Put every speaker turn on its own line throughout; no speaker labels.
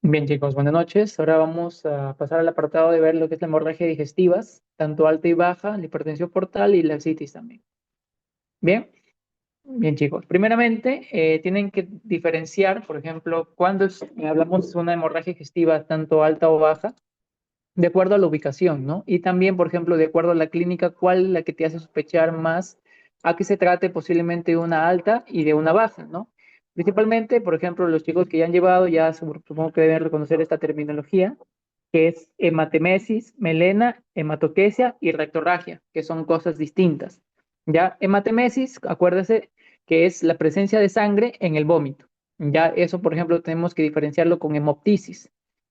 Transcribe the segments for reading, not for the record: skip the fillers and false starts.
Bien, chicos, buenas noches. Ahora vamos a pasar al apartado de ver lo que es la hemorragia digestivas, tanto alta y baja, la hipertensión portal y la ascitis también. Bien, bien, chicos. Primeramente, tienen que diferenciar, por ejemplo, cuando hablamos de una hemorragia digestiva tanto alta o baja, de acuerdo a la ubicación, ¿no? Y también, por ejemplo, de acuerdo a la clínica, cuál es la que te hace sospechar más a que se trate posiblemente de una alta y de una baja, ¿no? Principalmente, por ejemplo, los chicos que ya han llevado, ya supongo que deben reconocer esta terminología, que es hematemesis, melena, hematoquesia y rectorragia, que son cosas distintas. Ya, hematemesis, acuérdese que es la presencia de sangre en el vómito. Ya, eso, por ejemplo, tenemos que diferenciarlo con hemoptisis,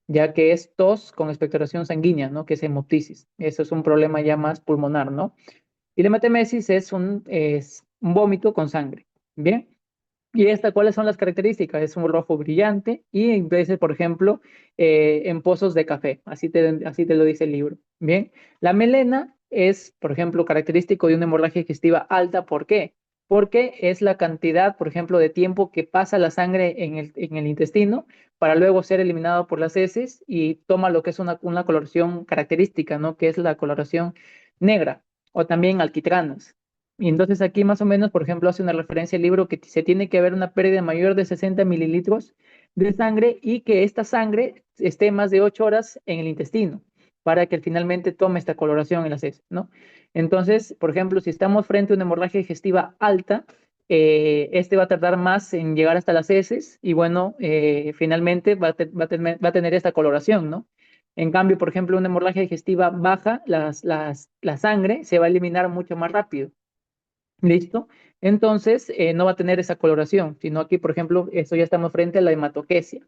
ya que es tos con expectoración sanguínea, ¿no? Que es hemoptisis. Eso es un problema ya más pulmonar, ¿no? Y la hematemesis es un vómito con sangre. Bien. ¿Y esta cuáles son las características? Es un rojo brillante y en veces, por ejemplo, en pozos de café. Así te lo dice el libro. Bien. La melena es, por ejemplo, característico de una hemorragia digestiva alta. ¿Por qué? Porque es la cantidad, por ejemplo, de tiempo que pasa la sangre en el intestino para luego ser eliminado por las heces y toma lo que es una coloración característica, ¿no? Que es la coloración negra o también alquitranas. Y entonces aquí más o menos, por ejemplo, hace una referencia al libro que se tiene que haber una pérdida mayor de 60 mililitros de sangre y que esta sangre esté más de 8 horas en el intestino para que finalmente tome esta coloración en las heces, ¿no? Entonces, por ejemplo, si estamos frente a una hemorragia digestiva alta, este va a tardar más en llegar hasta las heces y bueno, finalmente va a tener esta coloración, ¿no? En cambio, por ejemplo, una hemorragia digestiva baja, la sangre se va a eliminar mucho más rápido. ¿Listo? Entonces, no va a tener esa coloración, sino aquí, por ejemplo, esto ya estamos frente a la hematoquesia,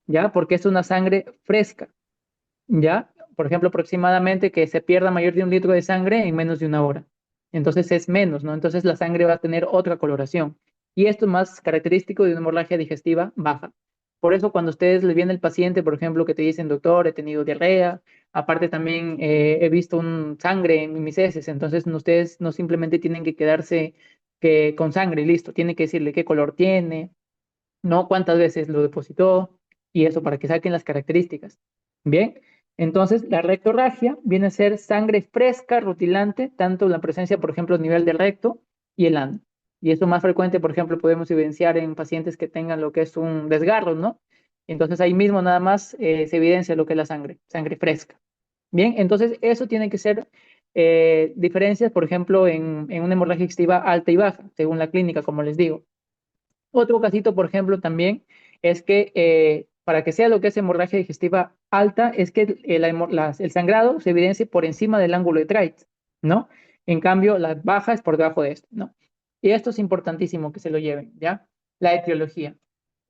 ¿ya? Porque es una sangre fresca, ¿ya? Por ejemplo, aproximadamente que se pierda mayor de 1 litro de sangre en menos de una hora. Entonces es menos, ¿no? Entonces la sangre va a tener otra coloración. Y esto es más característico de una hemorragia digestiva baja. Por eso cuando ustedes le viene el paciente, por ejemplo, que te dicen, doctor, he tenido diarrea, aparte también he visto un sangre en mis heces, entonces ustedes no simplemente tienen que quedarse con sangre y listo, tienen que decirle qué color tiene, ¿no? Cuántas veces lo depositó y eso para que saquen las características. Bien, entonces la rectorragia viene a ser sangre fresca, rutilante, tanto la presencia, por ejemplo, a nivel del recto y el ano. Y eso más frecuente, por ejemplo, podemos evidenciar en pacientes que tengan lo que es un desgarro, ¿no? Entonces ahí mismo nada más se evidencia lo que es la sangre, sangre fresca. Bien, entonces eso tiene que ser diferencias, por ejemplo, en una hemorragia digestiva alta y baja, según la clínica, como les digo. Otro casito, por ejemplo, también es que para que sea lo que es hemorragia digestiva alta, es que el sangrado se evidencie por encima del ángulo de Treitz, ¿no? En cambio, la baja es por debajo de esto, ¿no? Y esto es importantísimo que se lo lleven, ¿ya? La etiología.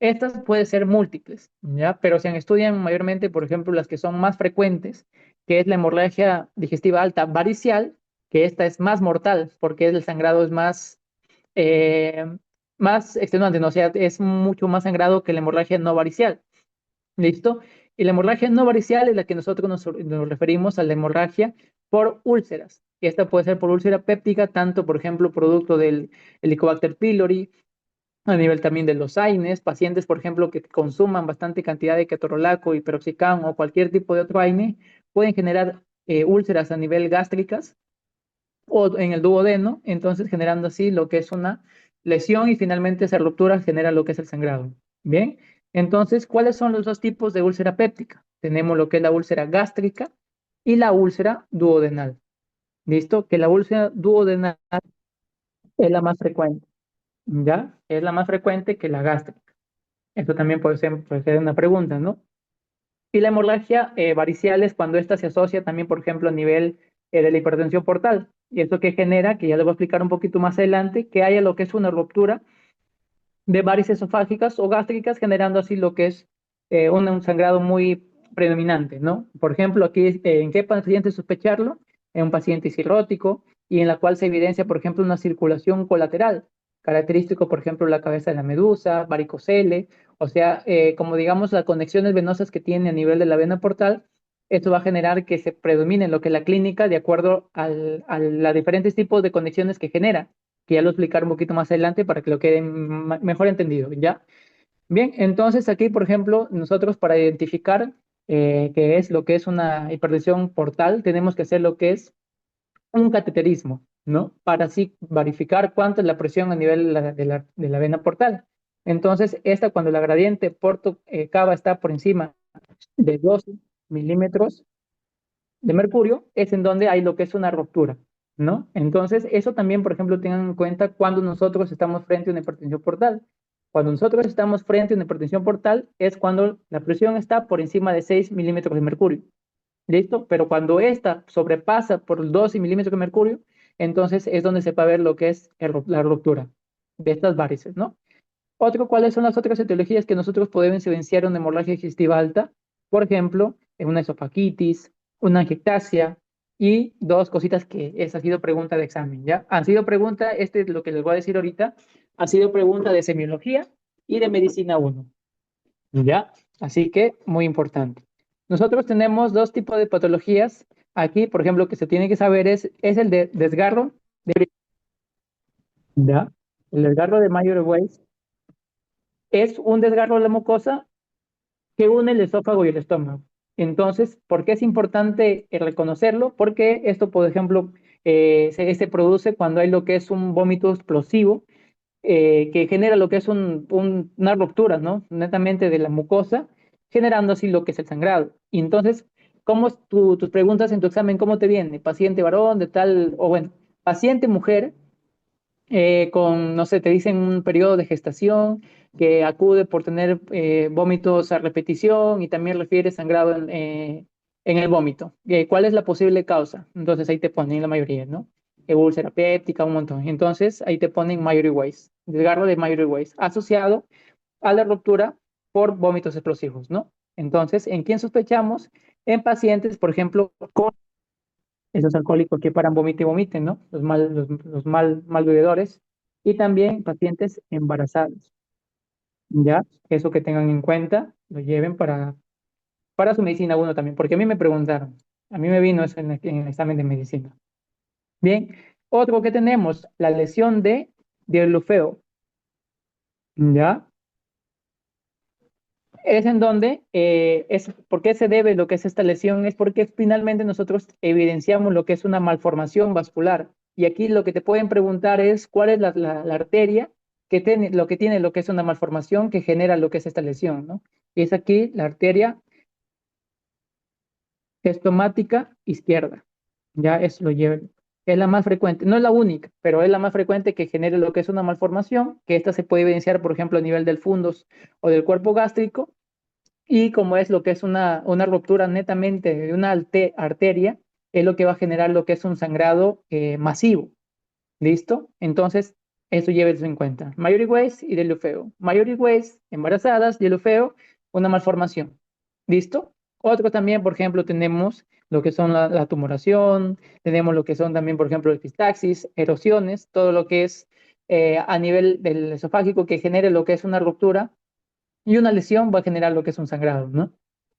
Estas pueden ser múltiples, ¿ya? Pero se estudian mayormente, por ejemplo, las que son más frecuentes, que es la hemorragia digestiva alta varicial, que esta es más mortal porque el sangrado es eh, más extenuante, ¿no? O sea, es mucho más sangrado que la hemorragia no varicial. ¿Listo? Y la hemorragia no varicial es la que nosotros nos referimos a la hemorragia por úlceras. Y esta puede ser por úlcera péptica, tanto, por ejemplo, producto del Helicobacter pylori, a nivel también de los AINES, pacientes, por ejemplo, que consuman bastante cantidad de ketorolaco y peroxicam o cualquier tipo de otro AINE, pueden generar úlceras a nivel gástricas o en el duodeno, entonces generando así lo que es una lesión y finalmente esa ruptura genera lo que es el sangrado. Bien, entonces, ¿cuáles son los dos tipos de úlcera péptica? Tenemos lo que es la úlcera gástrica y la úlcera duodenal. ¿Listo? Que la úlcera duodenal es la más frecuente, ¿ya? Es la más frecuente que la gástrica. Esto también puede ser una pregunta, ¿no? Y la hemorragia varicial es cuando ésta se asocia también, por ejemplo, a nivel de la hipertensión portal. Y esto que genera, que ya les voy a explicar un poquito más adelante, que haya lo que es una ruptura de varices esofágicas o gástricas, generando así lo que es un sangrado muy predominante, ¿no? Por ejemplo, aquí, ¿en qué paciente sospecharlo? En un paciente cirrótico y en la cual se evidencia, por ejemplo, una circulación colateral, característico, por ejemplo, la cabeza de la medusa, varicocele, o sea, como digamos, las conexiones venosas que tiene a nivel de la vena portal, esto va a generar que se predomine lo que es la clínica de acuerdo a los diferentes tipos de conexiones que genera que ya lo explicaré un poquito más adelante para que lo quede mejor entendido, ¿ya? Bien, entonces aquí, por ejemplo, nosotros para identificar qué es lo que es una hipertensión portal, tenemos que hacer lo que es un cateterismo, ¿no? Para así verificar cuánto es la presión a nivel de la vena portal. Entonces, esta cuando la gradiente cava está por encima de 12 milímetros de mercurio, es en donde hay lo que es una ruptura, ¿no? Entonces, eso también, por ejemplo, tengan en cuenta cuando nosotros estamos frente a una hipertensión portal. Cuando nosotros estamos frente a una hipertensión portal es cuando la presión está por encima de 6 milímetros de mercurio. ¿Listo? Pero cuando esta sobrepasa por 12 milímetros de mercurio, entonces es donde se va a ver lo que es la ruptura de estas varices, ¿no? ¿Cuáles son las otras etiologías que nosotros podemos evidenciar una hemorragia digestiva alta? Por ejemplo, una esofagitis, una angiectasia y dos cositas que esa ha sido pregunta de examen, ¿ya? Han sido pregunta, este es lo que les voy a decir ahorita, ha sido pregunta de semiología y de medicina uno. ¿Ya? Así que muy importante. Nosotros tenemos dos tipos de patologías. Aquí, por ejemplo, que se tiene que saber es el de desgarro de, ¿ya? El desgarro de Mayer Weiss es un desgarro de la mucosa que une el esófago y el estómago. Entonces, ¿por qué es importante reconocerlo? Porque esto, por ejemplo, se produce cuando hay lo que es un vómito explosivo que genera lo que es una ruptura, ¿no? Netamente de la mucosa, generando así lo que es el sangrado. Y entonces, ¿cómo es tus preguntas en tu examen? ¿Cómo te viene? ¿Paciente varón de tal, o bueno, paciente mujer con, no sé, te dicen un periodo de gestación que acude por tener vómitos a repetición y también refiere sangrado en el vómito? ¿Cuál es la posible causa? Entonces ahí te ponen la mayoría, ¿no? Úlcera péptica, un montón. Entonces ahí te ponen Mayory Weiss, desgarro de Mayory Weiss, asociado a la ruptura por vómitos explosivos, ¿no? Entonces, ¿en quién sospechamos? En pacientes, por ejemplo, con esos alcohólicos que paran, vomite y vomiten, ¿no? Los mal bebedores. Y también pacientes embarazados, ¿ya? Eso que tengan en cuenta, lo lleven para su medicina uno también, porque a mí me preguntaron, a mí me vino eso en el examen de medicina. Bien, otro que tenemos, la lesión de Dieulofeo, ¿ya? Es en donde, ¿por qué se debe lo que es esta lesión? Es porque finalmente nosotros evidenciamos lo que es una malformación vascular. Y aquí lo que te pueden preguntar es cuál es la arteria que tiene lo que es una malformación que genera lo que es esta lesión, ¿no? Y es aquí la arteria estomática izquierda. Ya es lo lleven. Es la más frecuente, no es la única, pero es la más frecuente que genere lo que es una malformación, que esta se puede evidenciar, por ejemplo, a nivel del fundus o del cuerpo gástrico, y como es lo que es una ruptura netamente de una arteria, es lo que va a generar lo que es un sangrado masivo. ¿Listo? Entonces, eso llévense en cuenta. Mayory Weiss y Delufeo. Mayory Weiss, embarazadas, Delufeo, una malformación. ¿Listo? Otro también, por ejemplo, tenemos lo que son la tumoración, tenemos lo que son también, por ejemplo, epistaxis, erosiones, todo lo que es a nivel del esofágico que genere lo que es una ruptura y una lesión va a generar lo que es un sangrado, ¿no?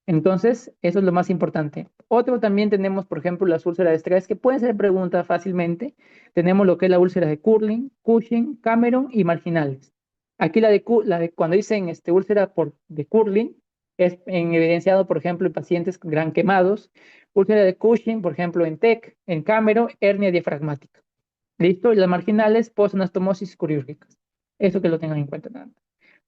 Entonces, eso es lo más importante. Otro también tenemos, por ejemplo, las úlceras de estrés, que pueden ser preguntas fácilmente. Tenemos lo que es la úlcera de Curling, Cushing, Cameron y marginales. Aquí cuando dicen úlcera de Curling, es evidenciado, por ejemplo, en pacientes gran quemados. Úlcera de Cushing, por ejemplo, en TEC, en Cameron, hernia diafragmática. ¿Listo? Y las marginales, posanastomosis quirúrgicas. Eso que lo tengan en cuenta nada más.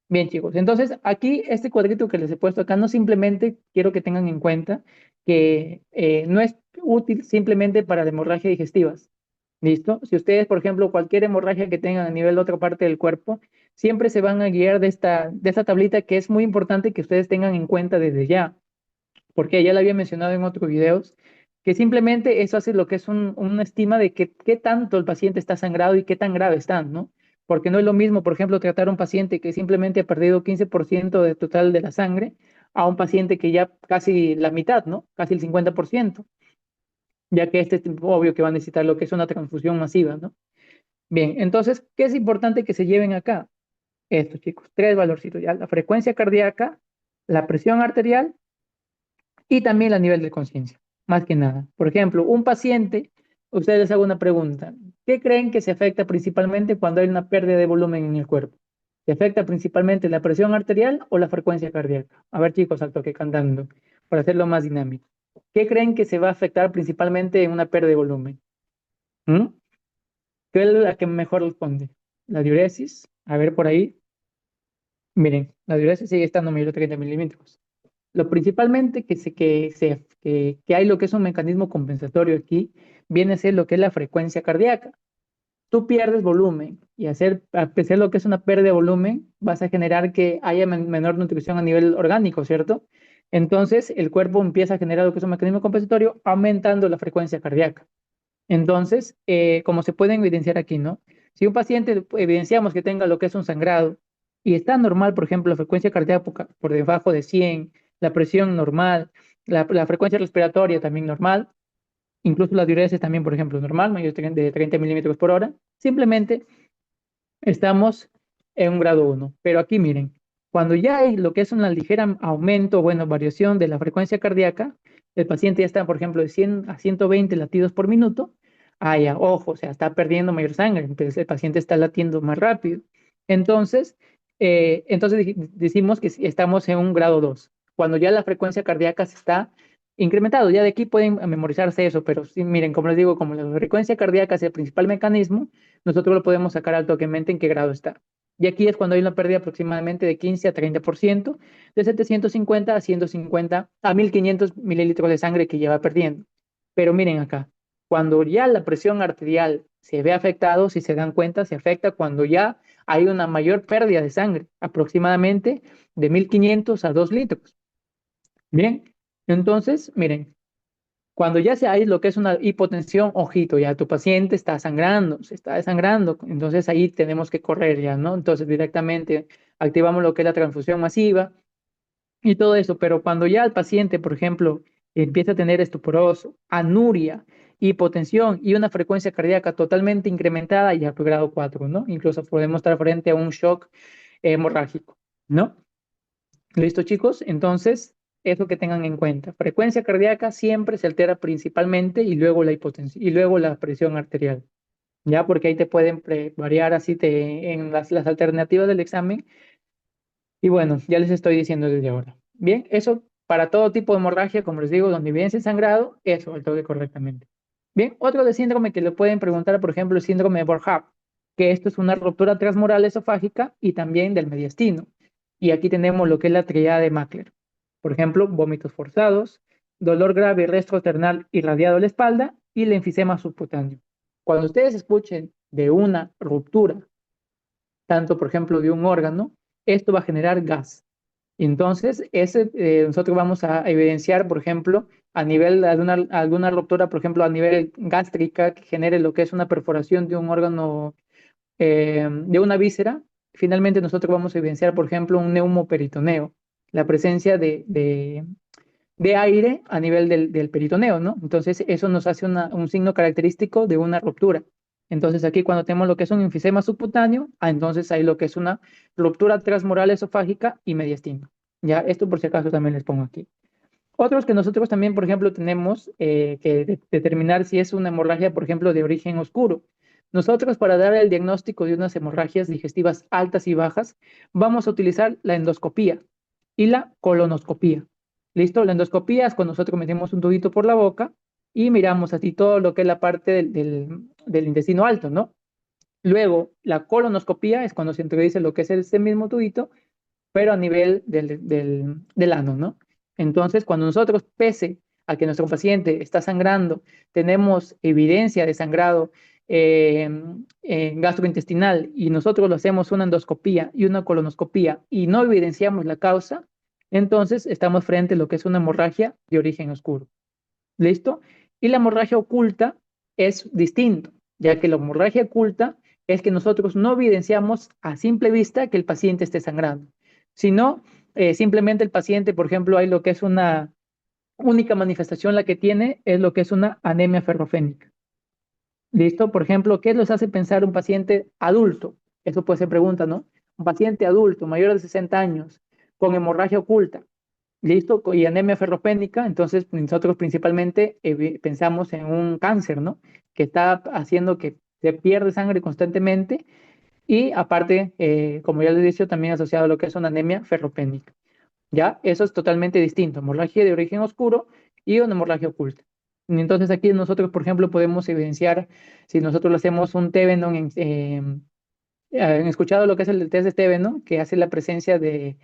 Bien, chicos. Entonces, aquí este cuadrito que les he puesto acá, no simplemente quiero que tengan en cuenta que no es útil simplemente para la hemorragia digestivas. ¿Listo? Si ustedes, por ejemplo, cualquier hemorragia que tengan a nivel de otra parte del cuerpo, siempre se van a guiar de esta tablita que es muy importante que ustedes tengan en cuenta desde ya, porque ya la había mencionado en otros videos, que simplemente eso hace lo que es una estima de qué tanto el paciente está sangrado y qué tan grave está, ¿no? Porque no es lo mismo, por ejemplo, tratar a un paciente que simplemente ha perdido 15% del total de la sangre a un paciente que ya casi la mitad, ¿no? Casi el 50%, ya que este es obvio que va a necesitar lo que es una transfusión masiva, ¿no? Bien, entonces, ¿qué es importante que se lleven acá? Esto, chicos, tres valorcitos ya, la frecuencia cardíaca, la presión arterial y también a nivel de conciencia, más que nada. Por ejemplo, un paciente, ustedes les hago una pregunta. ¿Qué creen que se afecta principalmente cuando hay una pérdida de volumen en el cuerpo? ¿Te afecta principalmente la presión arterial o la frecuencia cardíaca? A ver, chicos, al toque cantando, para hacerlo más dinámico. ¿Qué creen que se va a afectar principalmente en una pérdida de volumen? ¿Mm? ¿Qué es la que mejor responde? ¿La diuresis? A ver por ahí. Miren, la diuresis sigue estando a 1030 milímetros. Lo principalmente que hay lo que es un mecanismo compensatorio aquí, viene a ser lo que es la frecuencia cardíaca. Tú pierdes volumen y a pesar de lo que es una pérdida de volumen, vas a generar que haya menor nutrición a nivel orgánico, ¿cierto? Entonces, el cuerpo empieza a generar lo que es un mecanismo compensatorio, aumentando la frecuencia cardíaca. Entonces, como se puede evidenciar aquí, ¿no? Si un paciente evidenciamos que tenga lo que es un sangrado y está normal, por ejemplo, la frecuencia cardíaca por debajo de 100, la presión normal, la frecuencia respiratoria también normal, incluso la diuresis también, por ejemplo, normal, mayor de 30 milímetros por hora, simplemente estamos en un grado 1. Pero aquí miren, cuando ya hay lo que es un ligera aumento, bueno, variación de la frecuencia cardíaca, el paciente ya está, por ejemplo, de 100 a 120 latidos por minuto, ah, ya, ojo, o sea, está perdiendo mayor sangre, entonces el paciente está latiendo más rápido. Entonces, decimos que estamos en un grado 2. Cuando ya la frecuencia cardíaca se está incrementado, ya de aquí pueden memorizarse eso, pero sí, miren, como les digo, como la frecuencia cardíaca es el principal mecanismo, nosotros lo podemos sacar al toquemente en qué grado está. Y aquí es cuando hay una pérdida aproximadamente de 15 a 30%, de 750 a 150 a 1500 mililitros de sangre que lleva perdiendo. Pero miren acá, cuando ya la presión arterial se ve afectado, si se dan cuenta, se afecta cuando ya hay una mayor pérdida de sangre, aproximadamente de 1500 a 2 litros. Bien, entonces, miren, cuando ya se hay lo que es una hipotensión, ojito, ya tu paciente está sangrando, se está desangrando, entonces ahí tenemos que correr ya, ¿no? Entonces directamente activamos lo que es la transfusión masiva y todo eso, pero cuando ya el paciente, por ejemplo, empieza a tener estuporoso, anuria, hipotensión y una frecuencia cardíaca totalmente incrementada, ya por grado 4, ¿no? Incluso podemos estar frente a un shock hemorrágico, ¿no? ¿Listo, chicos? Entonces, eso que tengan en cuenta. Frecuencia cardíaca siempre se altera principalmente y luego la hipotensión y luego la presión arterial. Ya, porque ahí te pueden variar así en las alternativas del examen. Y bueno, ya les estoy diciendo desde ahora. Bien, eso para todo tipo de hemorragia, como les digo, donde evidencia sangrado, eso, el toque correctamente. Bien, otro de síndrome que le pueden preguntar, por ejemplo, el síndrome de Borja, que esto es una ruptura transmural esofágica y también del mediastino. Y aquí tenemos lo que es la triada de Mackler. Por ejemplo, vómitos forzados, dolor grave retrosternal irradiado a la espalda y el enfisema subcutáneo. Cuando ustedes escuchen de una ruptura, tanto por ejemplo de un órgano, esto va a generar gas. Entonces, nosotros vamos a evidenciar, por ejemplo, a nivel de alguna ruptura, por ejemplo, a nivel gástrica, que genere lo que es una perforación de un órgano, de una víscera. Finalmente, nosotros vamos a evidenciar, por ejemplo, un neumoperitoneo, la presencia de aire a nivel del peritoneo, ¿no? Entonces, eso nos hace un signo característico de una ruptura. Entonces, aquí cuando tenemos lo que es un enfisema subcutáneo, entonces hay lo que es una ruptura transmural esofágica y mediastina. Ya, esto por si acaso también les pongo aquí. Otros que nosotros también, por ejemplo, tenemos que determinar si es una hemorragia, por ejemplo, de origen oscuro. Nosotros, para dar el diagnóstico de unas hemorragias digestivas altas y bajas, vamos a utilizar la endoscopía y la colonoscopía. ¿Listo? La endoscopía es cuando nosotros metemos un tubito por la boca y miramos así todo lo que es la parte del intestino alto, ¿no? Luego, la colonoscopía es cuando se introduce lo que es este mismo tubito, pero a nivel del ano, ¿no? Entonces, cuando nosotros, pese a que nuestro paciente está sangrando, tenemos evidencia de sangrado eh, gastrointestinal y nosotros lo hacemos una endoscopía y una colonoscopía y no evidenciamos la causa, entonces estamos frente a lo que es una hemorragia de origen oscuro. ¿Listo? Y la hemorragia oculta es distinto, ya que la hemorragia oculta es que nosotros no evidenciamos a simple vista que el paciente esté sangrando, sino simplemente el paciente, por ejemplo, hay lo que es una única manifestación la que tiene es lo que es una anemia ferrofénica. ¿Listo? Por ejemplo, ¿qué nos hace pensar un paciente adulto? Eso puede ser pregunta, ¿no? Un paciente adulto, mayor de 60 años, con hemorragia oculta, ¿listo? Y anemia ferropénica, entonces nosotros principalmente pensamos en un cáncer, ¿no? Que está haciendo que se pierde sangre constantemente Y aparte, como ya les he dicho, también asociado a lo que es una anemia ferropénica. ¿Ya? Eso es totalmente distinto. Hemorragia de origen oscuro y una hemorragia oculta. Y entonces aquí nosotros, por ejemplo, podemos evidenciar, si nosotros le hacemos un Tevenon, han escuchado lo que es el test de Tevenon, que hace la presencia de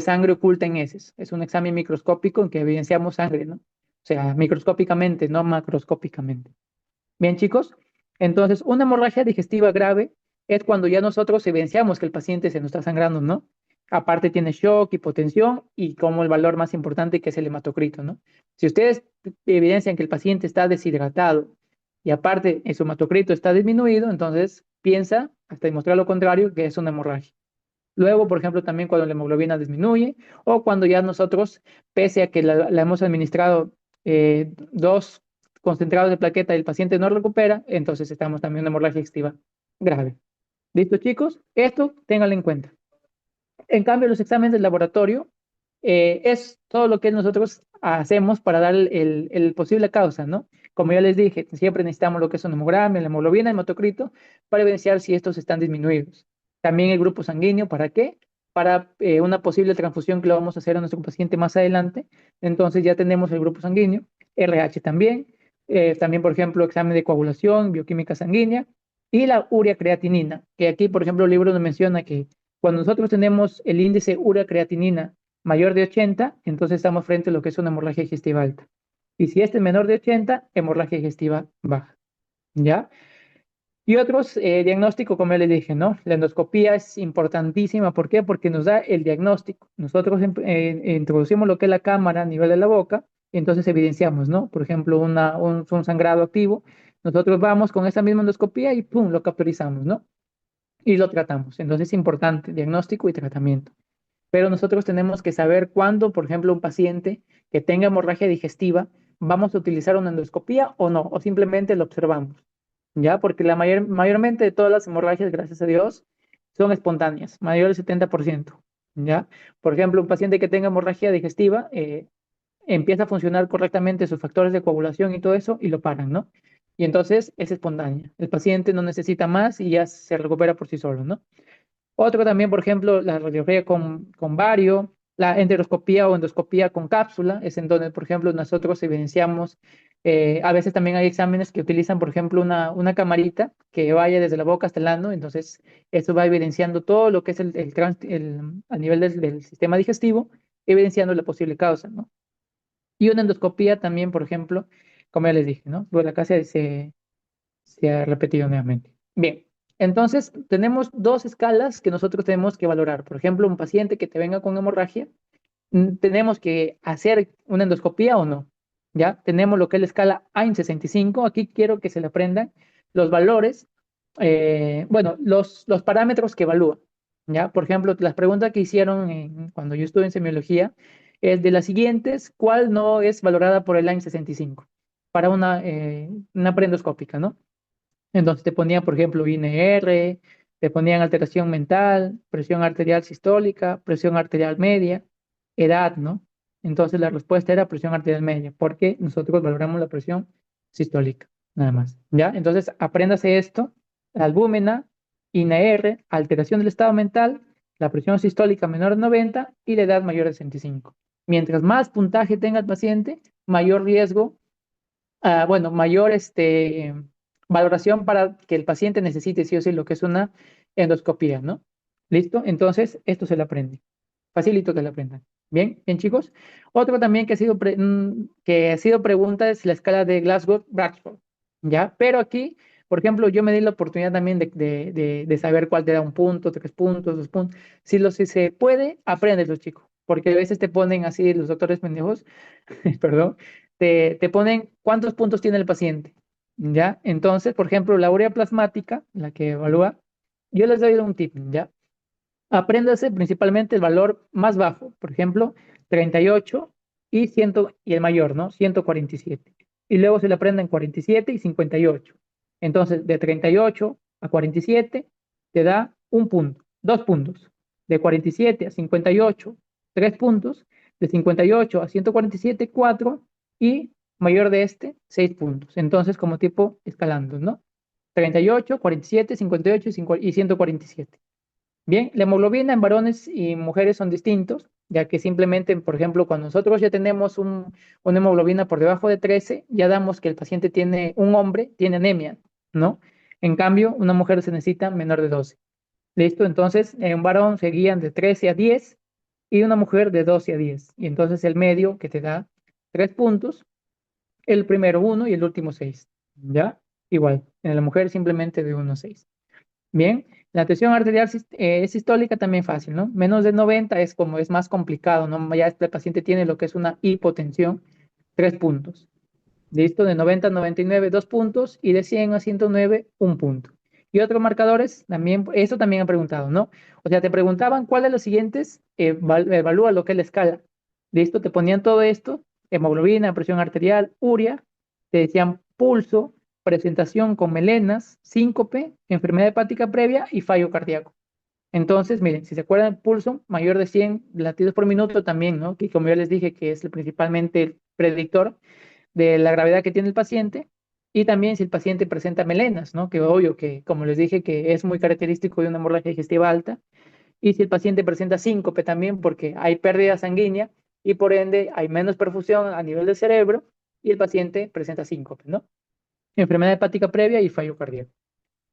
sangre oculta en heces. Es un examen microscópico en que evidenciamos sangre, ¿no? O sea, microscópicamente, no macroscópicamente. Bien, chicos. Entonces, una hemorragia digestiva grave es cuando ya nosotros evidenciamos que el paciente se nos está sangrando, ¿no? Aparte tiene shock, hipotensión y como el valor más importante que es el hematocrito, ¿no? Si ustedes evidencian que el paciente está deshidratado y aparte su hematocrito está disminuido, entonces piensa, hasta demostrar lo contrario, que es una hemorragia. Luego, por ejemplo, también cuando la hemoglobina disminuye o cuando ya nosotros, pese a que la hemos administrado dos concentrados de plaqueta y el paciente no recupera, entonces estamos también en una hemorragia extiva grave. ¿Listo, chicos? Esto ténganlo en cuenta. En cambio, los exámenes del laboratorio es todo lo que nosotros hacemos para dar el posible causa, ¿no? Como ya les dije, siempre necesitamos lo que es un hemograma, la hemoglobina, el hematocrito, para evidenciar si estos están disminuidos. También el grupo sanguíneo, ¿para qué? Para una posible transfusión que lo vamos a hacer a nuestro paciente más adelante. Entonces ya tenemos el grupo sanguíneo, RH también, también, por ejemplo, examen de coagulación, bioquímica sanguínea y la urea creatinina, que aquí, por ejemplo, el libro nos menciona que cuando nosotros tenemos el índice urea creatinina mayor de 80, entonces estamos frente a lo que es una hemorragia digestiva alta. Y si este es menor de 80, hemorragia digestiva baja. ¿Ya? Y otros diagnósticos, como ya les dije, ¿no? La endoscopía es importantísima. ¿Por qué? Porque nos da el diagnóstico. Nosotros introducimos lo que es la cámara a nivel de la boca y entonces evidenciamos, ¿no? Por ejemplo, un sangrado activo. Nosotros vamos con esa misma endoscopía y ¡pum! Lo capturizamos, ¿no? Y lo tratamos. Entonces es importante diagnóstico y tratamiento. Pero nosotros tenemos que saber cuándo, por ejemplo, un paciente que tenga hemorragia digestiva, vamos a utilizar una endoscopía o no, o simplemente lo observamos, ¿ya? Porque mayormente de todas las hemorragias, gracias a Dios, son espontáneas, mayor del 70%, ¿ya? Por ejemplo, un paciente que tenga hemorragia digestiva empieza a funcionar correctamente sus factores de coagulación y todo eso y lo paran, ¿no? Y entonces es espontánea. El paciente no necesita más y ya se recupera por sí solo, ¿no? Otro también, por ejemplo, la radiografía con bario, la enteroscopía o endoscopía con cápsula, es en donde, por ejemplo, nosotros evidenciamos, a veces también hay exámenes que utilizan, por ejemplo, una camarita que vaya desde la boca hasta el ano, entonces eso va evidenciando todo lo que es a nivel del sistema digestivo, evidenciando la posible causa, ¿no? Y una endoscopía también, por ejemplo, como ya les dije, ¿no? Bueno, acá se ha repetido nuevamente. Bien, entonces tenemos dos escalas que nosotros tenemos que valorar. Por ejemplo, un paciente que te venga con hemorragia, tenemos que hacer una endoscopía o no. ¿Ya? Tenemos lo que es la escala AIM-65. Aquí quiero que se le aprendan los valores, bueno, los parámetros que evalúa. ¿Ya? Por ejemplo, las preguntas que hicieron cuando yo estuve en semiología es de las siguientes, ¿cuál no es valorada por el AIM-65? Para una preendoscópica, ¿no? Entonces te ponían, por ejemplo, INR, te ponían alteración mental, presión arterial sistólica, presión arterial media, edad, ¿no? Entonces la respuesta era presión arterial media, porque nosotros valoramos la presión sistólica, nada más. ¿Ya? Entonces apréndase esto, albúmina, INR, alteración del estado mental, la presión sistólica menor de 90 y la edad mayor de 65. Mientras más puntaje tenga el paciente, mayor riesgo, bueno, mayor valoración para que el paciente necesite sí o sí lo que es una endoscopía, ¿no? ¿Listo? Entonces, esto se lo aprende. Facilito que lo aprendan. Bien, bien, chicos. Otro también que ha sido pregunta es la escala de Glasgow-Bradford, ¿ya? Pero aquí, por ejemplo, yo me di la oportunidad también de saber cuál te da un punto, 3 puntos, 2 puntos. Si se puede, apréndelo, chicos, porque a veces te ponen así los doctores pendejos, perdón, te ponen cuántos puntos tiene el paciente, ¿ya? Entonces, por ejemplo, la urea plasmática, la que evalúa, yo les doy un tip, ¿ya? Apréndase principalmente el valor más bajo, por ejemplo, 38 y el mayor, ¿no? 147. Y luego se le aprenden 47 y 58. Entonces, de 38 a 47 te da 1 punto, 2 puntos. De 47 a 58, 3 puntos. De 58 a 147, 4. Y mayor de 6 puntos. Entonces, como tipo escalando, ¿no? 38, 47, 58 y 147. Bien, la hemoglobina en varones y mujeres son distintos, ya que simplemente, por ejemplo, cuando nosotros ya tenemos una hemoglobina por debajo de 13, ya damos que el paciente tiene, un hombre tiene anemia, ¿no? En cambio, una mujer se necesita menor de 12. ¿Listo? Entonces, en un varón se guían de 13 a 10 y una mujer de 12 a 10. Y entonces el medio que te da 3 puntos, el primero 1 y el último 6. ¿Ya? Igual, en la mujer simplemente de 1 a 6. Bien, la tensión arterial sistólica también fácil, ¿no? Menos de 90 es como es más complicado, ¿no? Ya este paciente tiene lo que es una hipotensión, 3 puntos. ¿Listo? De 90 a 99, 2 puntos y de 100 a 109, 1 punto. Y otros marcadores, también, esto también han preguntado, ¿no? O sea, te preguntaban cuál de los siguientes evalúa lo que es la escala. ¿Listo? Te ponían todo esto, hemoglobina, presión arterial, urea, te decían pulso, presentación con melenas, síncope, enfermedad hepática previa y fallo cardíaco. Entonces, miren, si se acuerdan, el pulso mayor de 100 latidos por minuto también, ¿no? Que como yo les dije que es principalmente el predictor de la gravedad que tiene el paciente y también si el paciente presenta melenas, ¿no? Que obvio que, como les dije, que es muy característico de una hemorragia digestiva alta y si el paciente presenta síncope también porque hay pérdida sanguínea y por ende hay menos perfusión a nivel del cerebro y el paciente presenta síncope, ¿no? Enfermedad hepática previa y fallo cardíaco.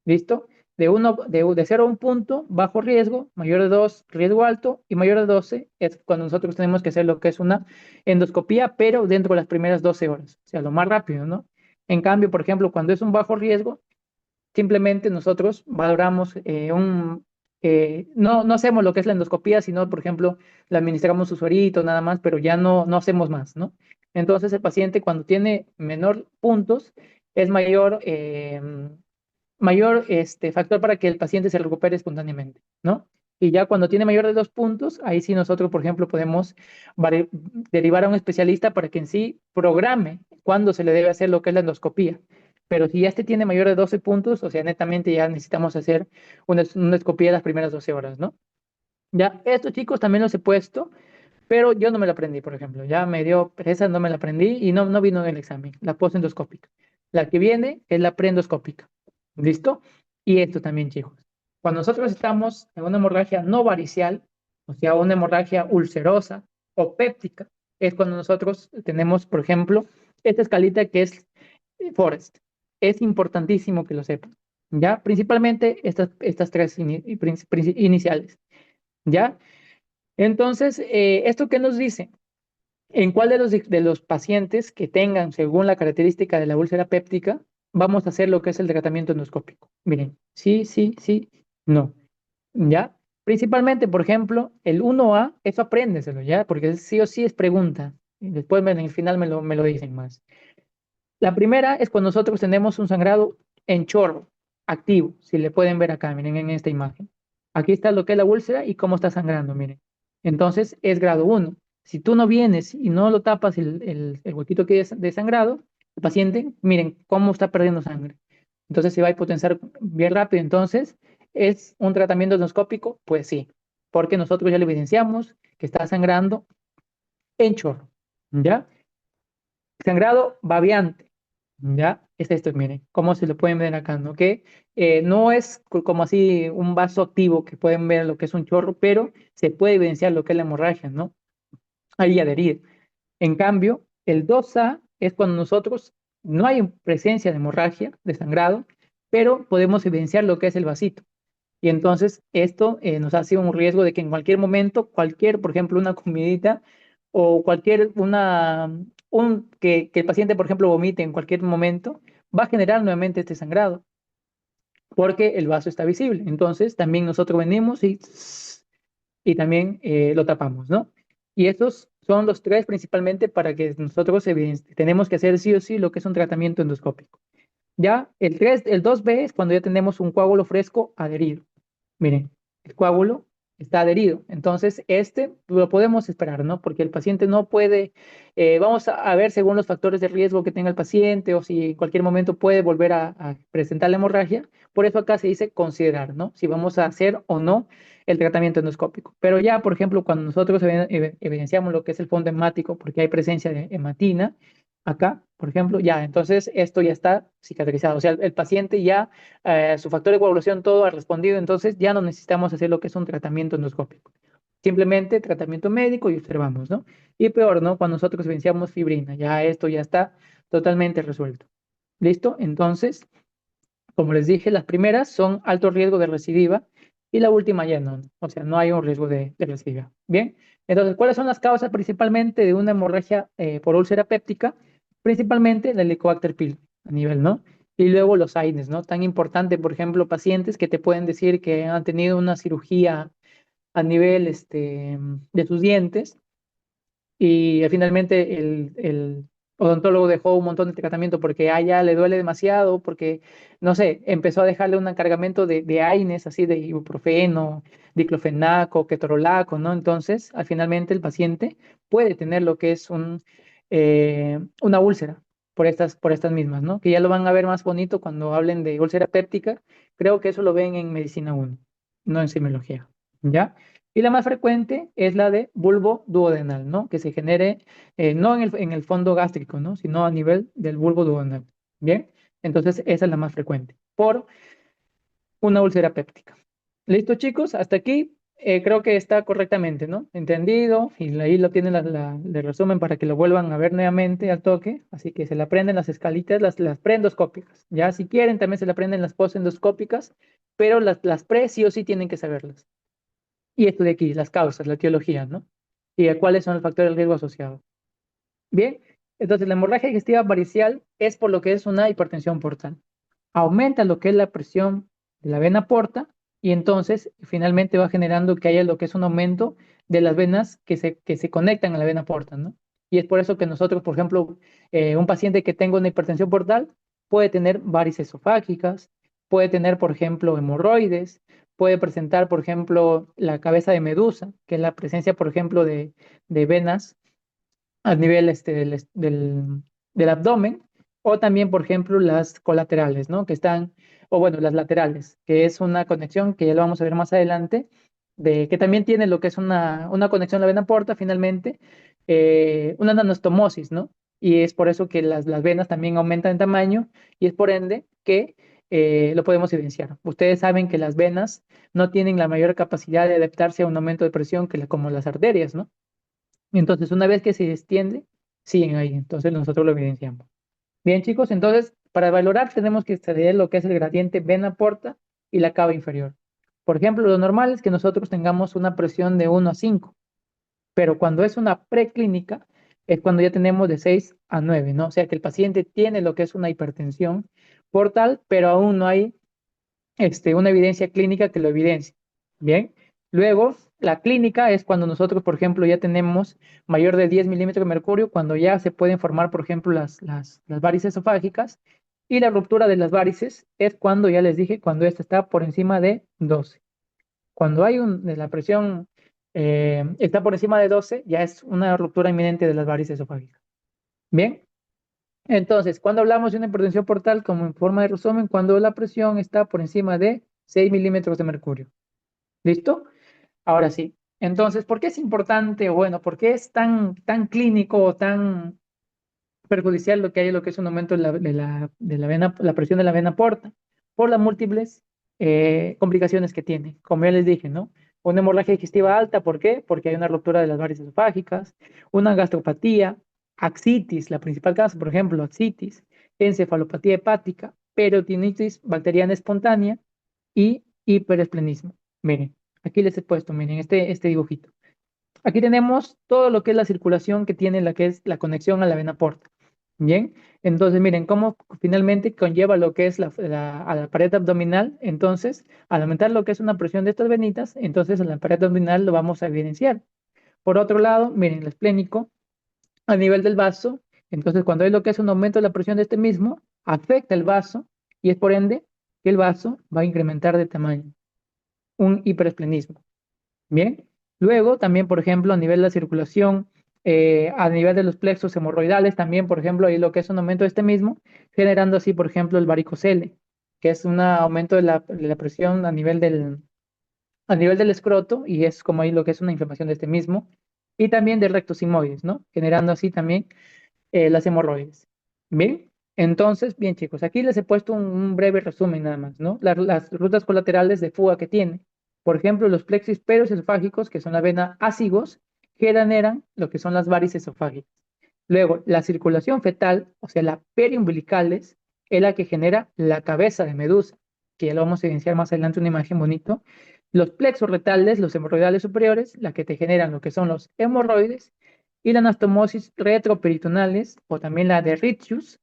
¿Listo? De 0 a 1 punto, bajo riesgo, mayor de 2, riesgo alto, y mayor de 12 es cuando nosotros tenemos que hacer lo que es una endoscopía, pero dentro de las primeras 12 horas, o sea, lo más rápido, ¿no? En cambio, por ejemplo, cuando es un bajo riesgo, simplemente nosotros valoramos no hacemos lo que es la endoscopía, sino, por ejemplo, le administramos su suerito nada más, pero ya no hacemos más, ¿no? Entonces, el paciente cuando tiene menor puntos, es mayor factor para que el paciente se recupere espontáneamente, ¿no? Y ya cuando tiene mayor de 2 puntos, ahí sí nosotros, por ejemplo, podemos derivar a un especialista para que en sí programe cuándo se le debe hacer lo que es la endoscopía. Pero si ya este tiene mayor de 12 puntos, o sea, netamente ya necesitamos hacer una endoscopía las primeras 12 horas, ¿no? Ya, estos chicos también los he puesto, pero yo no me la aprendí, por ejemplo. Ya me dio pereza, no me la aprendí y no vino en el examen, la postendoscópica. La que viene es la preendoscópica. ¿Listo? Y esto también, chicos. Cuando nosotros estamos en una hemorragia no varicial, o sea, una hemorragia ulcerosa o péptica, es cuando nosotros tenemos, por ejemplo, esta escalita que es Forest. Es importantísimo que lo sepan. ¿Ya? Principalmente estas tres iniciales. ¿Ya? Entonces, ¿esto qué nos dice? ¿En cuál de los pacientes que tengan, según la característica de la úlcera péptica, vamos a hacer lo que es el tratamiento endoscópico? Miren, sí, sí, sí, no. ¿Ya? Principalmente, por ejemplo, el 1A, eso apréndeselo, ¿ya? Porque sí o sí es pregunta. Y después en el final me lo dicen más. La primera es cuando nosotros tenemos un sangrado en chorro, activo, si le pueden ver acá, miren en esta imagen. Aquí está lo que es la úlcera y cómo está sangrando, miren. Entonces es grado 1. Si tú no vienes y no lo tapas el huequito que es de sangrado, el paciente, miren cómo está perdiendo sangre. Entonces se va a hipotensar bien rápido. Entonces, ¿es un tratamiento endoscópico? Pues sí, porque nosotros ya le evidenciamos que está sangrando en chorro, ¿ya? Sangrado babeante. ¿Ya? Es esto, miren, cómo se lo pueden ver acá, ¿no? Que no es como así un vaso activo que pueden ver lo que es un chorro, pero se puede evidenciar lo que es la hemorragia, ¿no? Ahí adherir. En cambio, el 2A es cuando nosotros no hay presencia de hemorragia, de sangrado, pero podemos evidenciar lo que es el vasito. Y entonces esto nos hace un riesgo de que en cualquier momento, por ejemplo, una comidita o que el paciente, por ejemplo, vomite en cualquier momento, va a generar nuevamente este sangrado, porque el vaso está visible. Entonces también nosotros venimos y también lo tapamos, ¿no? Y estos son los tres principalmente para que nosotros tenemos que hacer sí o sí lo que es un tratamiento endoscópico. Ya el 2B es cuando ya tenemos un coágulo fresco adherido. Miren, el coágulo está adherido. Entonces, lo podemos esperar, ¿no? Porque el paciente no puede, vamos a ver según los factores de riesgo que tenga el paciente o si en cualquier momento puede volver a presentar la hemorragia. Por eso acá se dice considerar, ¿no? Si vamos a hacer o no el tratamiento endoscópico. Pero ya, por ejemplo, cuando nosotros evidenciamos lo que es el fondo hemático, porque hay presencia de hematina, acá, por ejemplo, ya, entonces esto ya está cicatrizado. O sea, el paciente ya, su factor de coagulación, todo ha respondido, entonces ya no necesitamos hacer lo que es un tratamiento endoscópico. Simplemente tratamiento médico y observamos, ¿no? Y peor, ¿no? Cuando nosotros evidenciamos fibrina, ya esto ya está totalmente resuelto. ¿Listo? Entonces, como les dije, las primeras son alto riesgo de recidiva y la última ya no. O sea, no hay un riesgo de recidiva. Bien, entonces, ¿cuáles son las causas principalmente de una hemorragia por úlcera péptica? Principalmente el Helicobacter pylori a nivel, ¿no? Y luego los AINES, ¿no? Tan importante, por ejemplo, pacientes que te pueden decir que han tenido una cirugía a nivel de sus dientes y finalmente el odontólogo dejó un montón de tratamiento porque a ella le duele demasiado, porque, no sé, empezó a dejarle un cargamento de AINES, así de ibuprofeno, diclofenaco, ketorolaco, ¿no? Entonces, al finalmente el paciente puede tener lo que es una úlcera por estas mismas, ¿no? Que ya lo van a ver más bonito cuando hablen de úlcera péptica. Creo que eso lo ven en medicina 1, no en semiología, ¿ya? Y la más frecuente es la de bulbo duodenal, ¿no? Que se genere no en el fondo gástrico, ¿no? Sino a nivel del bulbo duodenal. Bien, entonces esa es la más frecuente por una úlcera péptica. ¿Listo, chicos? Hasta aquí creo que está correctamente, ¿no? Entendido. Y ahí lo tienen el resumen para que lo vuelvan a ver nuevamente al toque. Así que se le aprenden las escalitas, las preendoscópicas. Ya si quieren, también se le aprenden las postendoscópicas, pero las pre sí o sí tienen que saberlas. Y esto de aquí, las causas, la etiología, ¿no? Y cuáles son los factores de riesgo asociados. Bien, entonces la hemorragia digestiva varicial es por lo que es una hipertensión portal. Aumenta lo que es la presión de la vena porta y entonces finalmente va generando que haya lo que es un aumento de las venas que se conectan a la vena porta, ¿no? Y es por eso que nosotros, por ejemplo, un paciente que tenga una hipertensión portal puede tener varices esofágicas, puede tener, por ejemplo, hemorroides, puede presentar, por ejemplo, la cabeza de medusa, que es la presencia, por ejemplo, de venas a nivel del abdomen, o también, por ejemplo, las colaterales, ¿no? Que están, o bueno, las laterales, que es una conexión que ya lo vamos a ver más adelante, de que también tiene lo que es una conexión a la vena porta, finalmente, una anastomosis, ¿no? Y es por eso que las venas también aumentan en tamaño y es por ende que lo podemos evidenciar. Ustedes saben que las venas no tienen la mayor capacidad de adaptarse a un aumento de presión como las arterias, ¿no? Entonces, una vez que se extiende, siguen ahí. Entonces, nosotros lo evidenciamos. Bien, chicos, entonces, para valorar tenemos que estudiar lo que es el gradiente vena-porta y la cava inferior. Por ejemplo, lo normal es que nosotros tengamos una presión de 1 a 5, pero cuando es una preclínica, es cuando ya tenemos de 6 a 9, ¿no? O sea que el paciente tiene lo que es una hipertensión portal, pero aún no hay una evidencia clínica que lo evidencie. Bien, luego la clínica es cuando nosotros, por ejemplo, ya tenemos mayor de 10 milímetros de mercurio, cuando ya se pueden formar, por ejemplo, las varices esofágicas, y la ruptura de las varices es cuando, ya les dije, cuando esta está por encima de 12. Cuando hay la presión está por encima de 12, ya es una ruptura inminente de las varices esofágicas. Bien, entonces, cuando hablamos de una hipertensión portal, como en forma de resumen, cuando la presión está por encima de 6 milímetros de mercurio. ¿Listo? Ahora sí. Entonces, ¿por qué es importante? Bueno, ¿por qué es tan clínico o tan perjudicial lo que hay, lo que es un aumento de la vena, la presión de la vena porta? Por las múltiples complicaciones que tiene. Como ya les dije, ¿no? Una hemorragia digestiva alta, ¿por qué? Porque hay una ruptura de las varices esofágicas, una gastropatía, axitis, la principal causa, por ejemplo, axitis, encefalopatía hepática, peritonitis bacteriana espontánea y hiperesplenismo. Miren, aquí les he puesto, miren, este dibujito. Aquí tenemos todo lo que es la circulación que tiene la que es la conexión a la vena porta. Bien, entonces miren cómo finalmente conlleva lo que es a la pared abdominal. Entonces, al aumentar lo que es una presión de estas venitas, entonces a la pared abdominal lo vamos a evidenciar. Por otro lado, miren, el esplénico a nivel del vaso. Entonces, cuando hay lo que es un aumento de la presión de este mismo, afecta el vaso y es por ende que el vaso va a incrementar de tamaño, un hiperesplenismo. Bien, luego también, por ejemplo, a nivel de la circulación, a nivel de los plexos hemorroidales, también, por ejemplo, hay lo que es un aumento de este mismo, generando así, por ejemplo, el varicocele, que es un aumento de la presión a nivel del escroto, y es como ahí lo que es una inflamación de este mismo, y también del recto sigmoides, ¿no? Generando así también las hemorroides. Bien, entonces, bien chicos, aquí les he puesto un breve resumen nada más, ¿no? Las rutas colaterales de fuga que tiene. Por ejemplo, los plexos esofágicos, que son la vena ácigos, generan lo que son las varices esofágicas. Luego, la circulación fetal, o sea, la periumbilicales, es la que genera la cabeza de medusa, que ya lo vamos a evidenciar más adelante una imagen bonito. Los plexos retales, los hemorroidales superiores, la que te generan lo que son los hemorroides, y la anastomosis retroperitonales, o también la de Ritchius,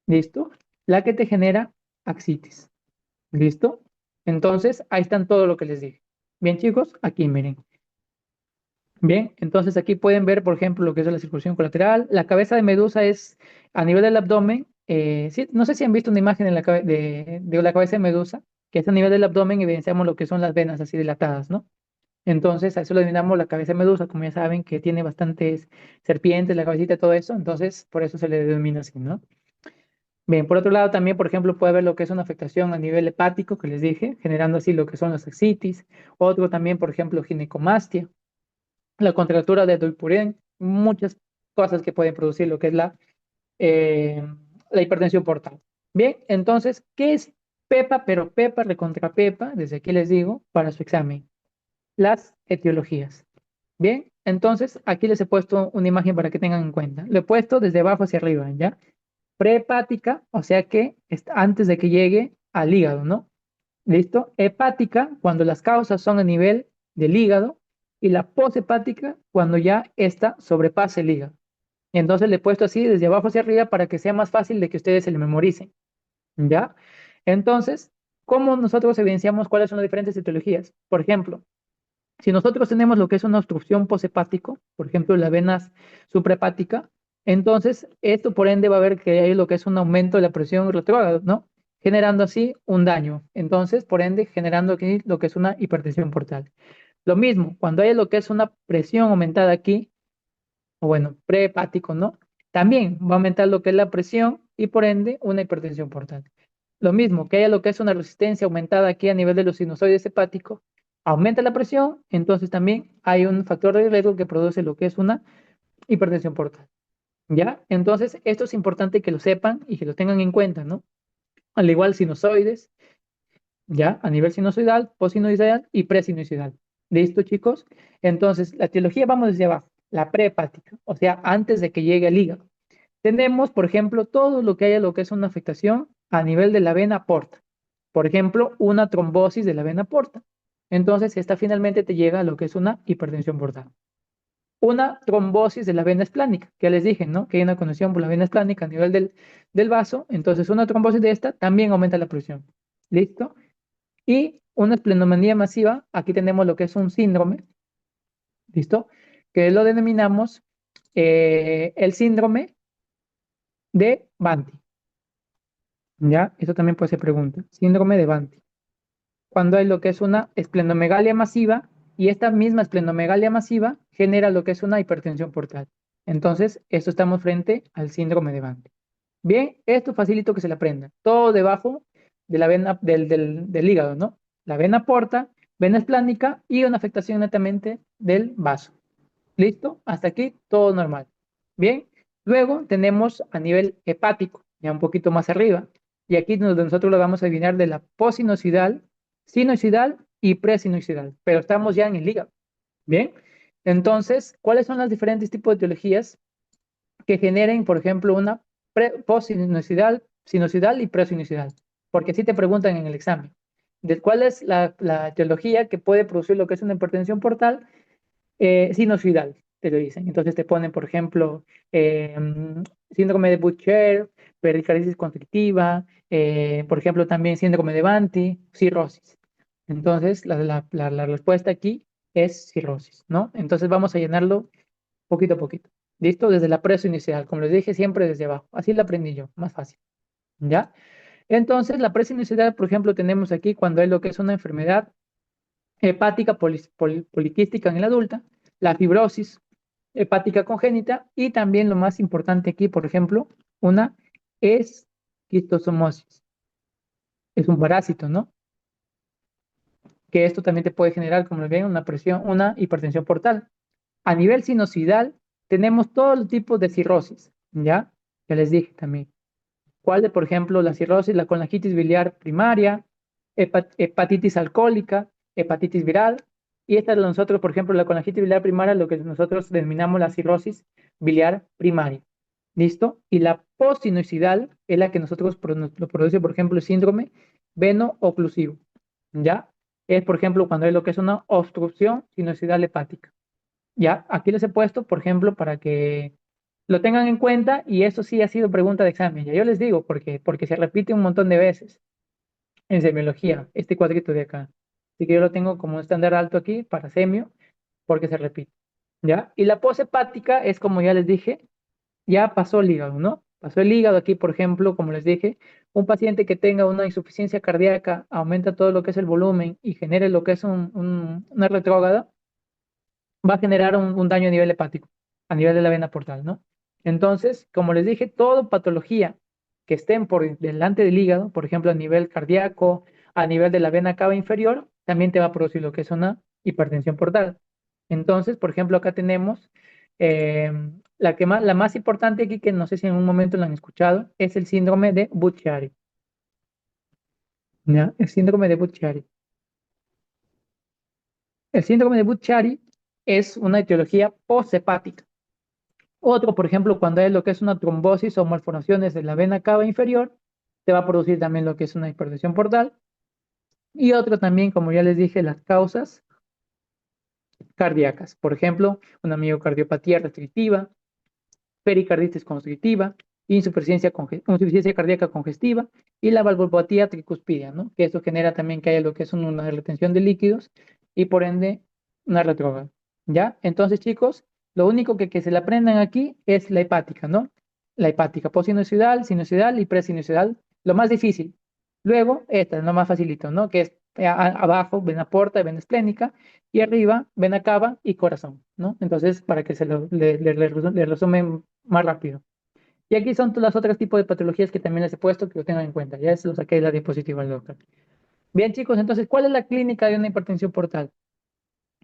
¿listo? La que te genera axitis, ¿listo? Entonces, ahí están todo lo que les dije. Bien, chicos, aquí miren. Bien, entonces aquí pueden ver, por ejemplo, lo que es la circulación colateral. La cabeza de medusa es a nivel del abdomen. Sí, no sé si han visto una imagen de la cabeza de medusa, que es a nivel del abdomen, evidenciamos lo que son las venas así dilatadas, ¿no? Entonces, a eso le denominamos la cabeza de medusa, como ya saben, que tiene bastantes serpientes, la cabecita, todo eso. Entonces, por eso se le denomina así, ¿no? Bien, por otro lado, también, por ejemplo, puede haber lo que es una afectación a nivel hepático, que les dije, generando así lo que son las ascitis. Otro también, por ejemplo, ginecomastia, la contractura de Dupuytren, muchas cosas que pueden producir lo que es eh, la hipertensión portal. Bien, entonces, ¿qué es PEPA? Pero PEPA, recontra PEPA, desde aquí les digo, para su examen, las etiologías. Bien, entonces aquí les he puesto una imagen para que tengan en cuenta. Lo he puesto desde abajo hacia arriba, ¿ya? Prehepática, o sea que antes de que llegue al hígado, ¿no? ¿Listo? Hepática, cuando las causas son a nivel del hígado, y la poshepática, cuando ya esta sobrepasa el hígado. Y entonces le he puesto así desde abajo hacia arriba para que sea más fácil de que ustedes se le memoricen. ¿Ya? Entonces, ¿cómo nosotros evidenciamos cuáles son las diferentes etiologías? Por ejemplo, si nosotros tenemos lo que es una obstrucción poshepático, por ejemplo, la vena suprahepática, entonces esto por ende va a ver que hay lo que es un aumento de la presión retrógrada, ¿no? Generando así un daño. Entonces, por ende, generando aquí lo que es una hipertensión portal. Lo mismo, cuando hay lo que es una presión aumentada aquí, o bueno, prehepático, ¿no? También va a aumentar lo que es la presión y por ende una hipertensión portal. Lo mismo, que haya lo que es una resistencia aumentada aquí a nivel de los sinusoides hepáticos, aumenta la presión, entonces también hay un factor de riesgo que produce lo que es una hipertensión portal. ¿Ya? Entonces, esto es importante que lo sepan y que lo tengan en cuenta, ¿no? Al igual sinusoides, ¿ya? A nivel sinusoidal, postsinusoidal y presinusoidal. ¿Listo, chicos? Entonces, la etiología vamos desde abajo, la prehepática, o sea, antes de que llegue al hígado. Tenemos, por ejemplo, todo lo que haya lo que es una afectación a nivel de la vena porta. Por ejemplo, una trombosis de la vena porta. Entonces, esta finalmente te llega a lo que es una hipertensión portal. Una trombosis de la vena esplánica, que ya les dije, ¿no? Que hay una conexión por la vena esplánica a nivel del vaso. Entonces, una trombosis de esta también aumenta la presión. ¿Listo? Y una esplenomegalia masiva, aquí tenemos lo que es un síndrome, ¿listo? Que lo denominamos el síndrome de Banti, ¿ya? Eso también puede ser pregunta. Síndrome de Banti. Cuando hay lo que es una esplenomegalia masiva y esta misma esplenomegalia masiva genera lo que es una hipertensión portal. Entonces, esto estamos frente al síndrome de Banti. Bien, esto facilito que se le aprenda. Todo debajo de la vena del hígado, ¿no? La vena porta, vena esplánica y una afectación netamente del vaso. ¿Listo? Hasta aquí todo normal. Bien, luego tenemos a nivel hepático, ya un poquito más arriba. Y aquí donde nosotros lo vamos a adivinar de la posinocidal, sinocidal y presinocidal. Pero estamos ya en el hígado. Bien, entonces, ¿cuáles son los diferentes tipos de etiologías que generen, por ejemplo, una posinocidal, sinocidal y presinocidal? Porque si te preguntan en el examen, de cuál es la etiología que puede producir lo que es una hipertensión portal sinusoidal, te lo dicen. Entonces te ponen, por ejemplo, síndrome de Bucher, pericarditis constrictiva, por ejemplo, también síndrome de Banti, cirrosis. Entonces, la respuesta aquí es cirrosis, ¿no? Entonces vamos a llenarlo poquito a poquito. ¿Listo? Desde la presión inicial, como les dije, siempre desde abajo. Así lo aprendí yo, más fácil. ¿Ya? Entonces, la presión inicial, por ejemplo, tenemos aquí cuando hay lo que es una enfermedad hepática poliquística en el adulta, la fibrosis hepática congénita y también lo más importante aquí, por ejemplo, una esquistosomosis. Es un parásito, ¿no? Que esto también te puede generar, como ven, una presión, una hipertensión portal. A nivel sinusoidal, tenemos todo el tipo de cirrosis. ¿ya? Ya les dije también. ¿Cuál de, por ejemplo, la cirrosis, la colangitis biliar primaria, hepatitis alcohólica, hepatitis viral? Y esta es nosotros, por ejemplo, la colangitis biliar primaria, lo que nosotros denominamos la cirrosis biliar primaria. ¿Listo? Y la postsinocidal es la que nosotros lo produce, por ejemplo, el síndrome veno-oclusivo. ¿Ya? Es, por ejemplo, cuando hay lo que es una obstrucción sinocidal hepática. ¿Ya? Aquí les he puesto, por ejemplo, para que lo tengan en cuenta y eso sí ha sido pregunta de examen. Ya yo les digo, porque se repite un montón de veces en semiología, este cuadrito de acá. Así que yo lo tengo como estándar alto aquí para semio, porque se repite. ¿Ya? Y la poshepática es como ya les dije, ya pasó el hígado, ¿no? Pasó el hígado aquí, por ejemplo, como les dije, un paciente que tenga una insuficiencia cardíaca aumenta todo lo que es el volumen y genere lo que es una retrógrada, va a generar un daño a nivel hepático, a nivel de la vena portal, ¿no? Entonces, como les dije, toda patología que estén por delante del hígado, por ejemplo, a nivel cardíaco, a nivel de la vena cava inferior, también te va a producir lo que es una hipertensión portal. Entonces, por ejemplo, acá tenemos la más importante aquí, que no sé si en un momento la han escuchado, es el síndrome de Buchiari. ¿Ya? El síndrome de Buchiari. El síndrome de Buchiari es una etiología posthepática. Otro, por ejemplo, cuando hay lo que es una trombosis o malformaciones de la vena cava inferior, te va a producir también lo que es una hipertensión portal. Y otro también, como ya les dije, las causas cardíacas. Por ejemplo, una miocardiopatía restrictiva, pericarditis constrictiva, insuficiencia cardíaca congestiva y la valvulopatía tricuspidia, ¿no? Que esto genera también que haya lo que es una retención de líquidos y por ende una retrógrada, ¿ya? Entonces, chicos, lo único que se le aprendan aquí es la hepática, ¿no? La hepática postsinocidal, sinusoidal y presinocidal, lo más difícil. Luego, esta es lo más facilito, ¿no? Que es abajo, vena porta y vena esplénica, y arriba, vena cava y corazón, ¿no? Entonces, para que le resumen más rápido. Y aquí son todas las otras tipos de patologías que también les he puesto, que lo tengan en cuenta. Ya se lo saqué de la diapositiva del doctor. Bien, chicos, entonces, ¿cuál es la clínica de una hipertensión portal?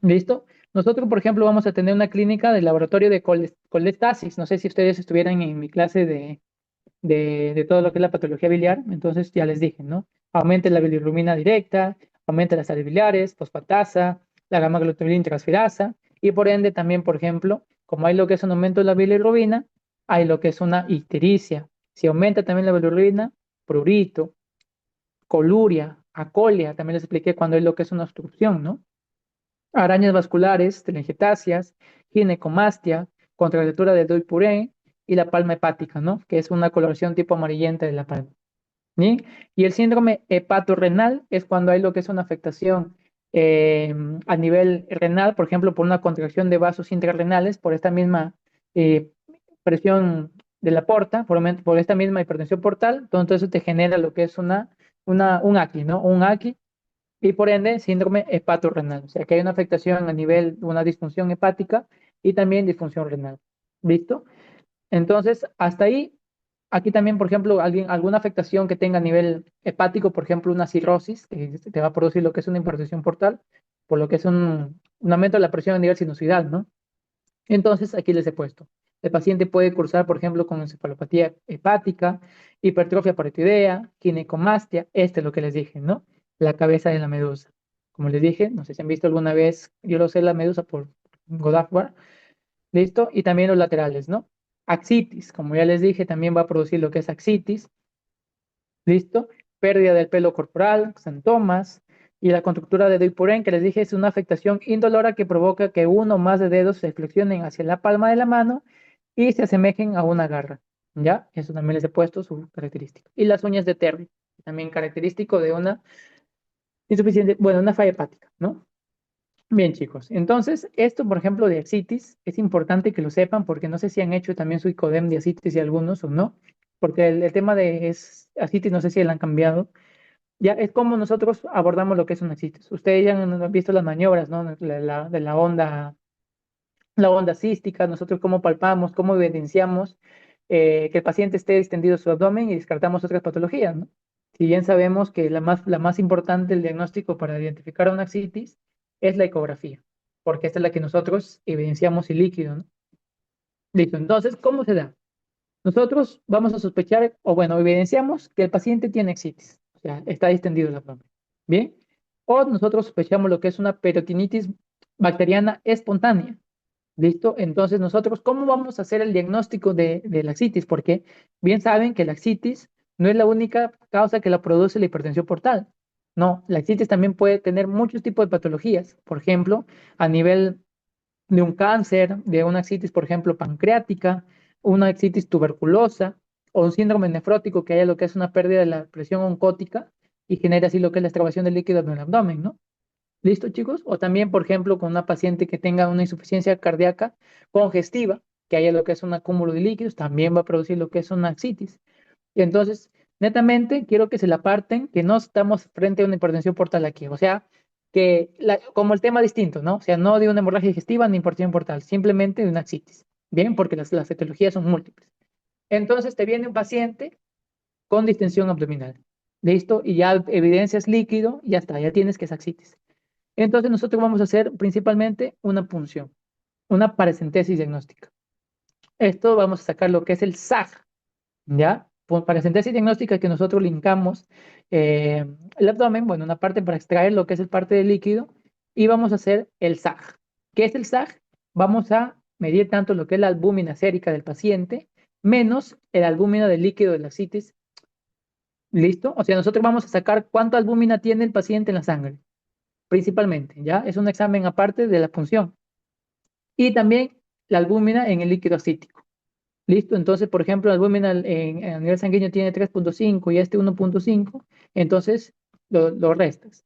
¿Listo? Nosotros, por ejemplo, vamos a tener una clínica de laboratorio de colestasis. No sé si ustedes estuvieran en mi clase de todo lo que es la patología biliar, entonces ya les dije, ¿no? Aumenta la bilirrubina directa, aumenta las sales biliares, fosfatasa, la gamma glutaminyl transferasa, y por ende también, por ejemplo, como hay lo que es un aumento de la bilirrubina, hay lo que es una ictericia. Si aumenta también la bilirrubina, prurito, coluria, acolia, también les expliqué cuando hay lo que es una obstrucción, ¿no? Arañas vasculares, telangiectasias, ginecomastia, contractura de Dupuytren y la palma hepática, ¿no? Que es una coloración tipo amarillenta de la palma. ¿Sí? Y el síndrome hepatorrenal es cuando hay lo que es una afectación a nivel renal, por ejemplo, por una contracción de vasos intrarrenales, por esta misma eh, presión de la porta, por esta misma hipertensión portal, entonces eso te genera lo que es un AQI, ¿no? Un AQI y por ende síndrome hepatorrenal, o sea que hay una afectación a nivel de una disfunción hepática y también disfunción renal. ¿Listo? Entonces, hasta ahí, aquí también, por ejemplo, alguna afectación que tenga a nivel hepático, por ejemplo, una cirrosis, que te va a producir lo que es una hipertensión portal, por lo que es un aumento de la presión a nivel sinusoidal, ¿no? Entonces, aquí les he puesto. El paciente puede cursar, por ejemplo, con encefalopatía hepática, hipertrofia parotidiana, ginecomastia, este es lo que les dije, ¿no? La cabeza de la medusa. Como les dije, no sé si han visto alguna vez, yo lo sé, la medusa por Godard, ¿listo? Y también los laterales, ¿no? Axitis, como ya les dije, también va a producir lo que es axitis, ¿listo? Pérdida del pelo corporal, xantomas, y la contractura de Dupuytren, que les dije, es una afectación indolora que provoca que uno o más de dedos se flexionen hacia la palma de la mano y se asemejen a una garra, ¿ya? Eso también les he puesto su característica. Y las uñas de Terry, también característico de una insuficiente, bueno, una falla hepática, ¿no? Bien, chicos. Entonces, esto, por ejemplo, de ascitis, es importante que lo sepan porque no sé si han hecho también su ICODEM de ascitis y algunos o no, porque el tema de ascitis no sé si la han cambiado. Ya es como nosotros abordamos lo que es una ascitis. Ustedes ya han visto las maniobras, ¿no? De la onda cística, nosotros cómo palpamos, cómo evidenciamos que el paciente esté distendido su abdomen y descartamos otras patologías, ¿no? Si bien sabemos que la más importante, el diagnóstico para identificar una ascitis es la ecografía, porque esta es la que nosotros evidenciamos el líquido, ¿no? Listo, entonces, ¿cómo se da? nosotros vamos a sospechar, o bueno, evidenciamos que el paciente tiene ascitis, o sea, está distendido el abdomen. Bien, o nosotros sospechamos lo que es una peritonitis bacteriana espontánea. ¿Listo? Entonces, nosotros, ¿cómo vamos a hacer el diagnóstico de la ascitis? Porque bien saben que la ascitis no es la única causa que la produce la hipertensión portal. No, la ascitis también puede tener muchos tipos de patologías. Por ejemplo, a nivel de un cáncer, de una ascitis, por ejemplo, pancreática, una ascitis tuberculosa o un síndrome nefrótico que haya lo que es una pérdida de la presión oncótica y genera así lo que es la extravasación de líquido en el abdomen, ¿no? ¿Listo, chicos? O también, por ejemplo, con una paciente que tenga una insuficiencia cardíaca congestiva, que haya lo que es un acúmulo de líquidos, también va a producir lo que es una ascitis. Y entonces, netamente, quiero que se la parten, que no estamos frente a una hipertensión portal aquí. O sea, como el tema distinto, ¿no? O sea, no de una hemorragia digestiva ni hipertensión portal, simplemente de una ascitis. Bien, porque las etiologías son múltiples. Entonces, te viene un paciente con distensión abdominal. ¿Listo? Y ya evidencias líquido, ya está, ya tienes que es ascitis. Entonces nosotros vamos a hacer principalmente una punción, una paracentesis diagnóstica. Esto vamos a sacar lo que es el SAG, ¿ya? Paracentesis diagnóstica que nosotros linkamos el abdomen, bueno, una parte para extraer lo que es el parte del líquido y vamos a hacer el SAG. ¿Qué es el SAG? Vamos a medir tanto lo que es la albúmina sérica del paciente menos el albúmina del líquido de la citis. ¿Listo? O sea, nosotros vamos a sacar cuánta albúmina tiene el paciente en la sangre principalmente, ¿ya? Es un examen aparte de la punción. Y también la albúmina en el líquido acítico. ¿Listo? Entonces, por ejemplo, la albúmina a nivel sanguíneo tiene 3,5 y este 1,5, entonces lo restas,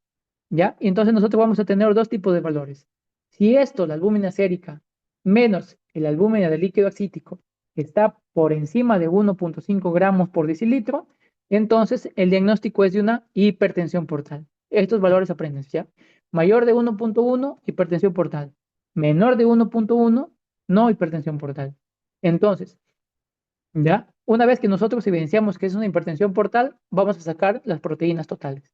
¿ya? Y entonces nosotros vamos a tener dos tipos de valores. Si esto, la albúmina sérica, menos el albúmina del líquido acítico, está por encima de 1,5 gramos por decilitro, entonces el diagnóstico es de una hipertensión portal. Estos valores aprenden, ¿ya? Mayor de 1,1, hipertensión portal. Menor de 1,1, no hipertensión portal. Entonces, ¿ya? Una vez que nosotros evidenciamos que es una hipertensión portal, vamos a sacar las proteínas totales.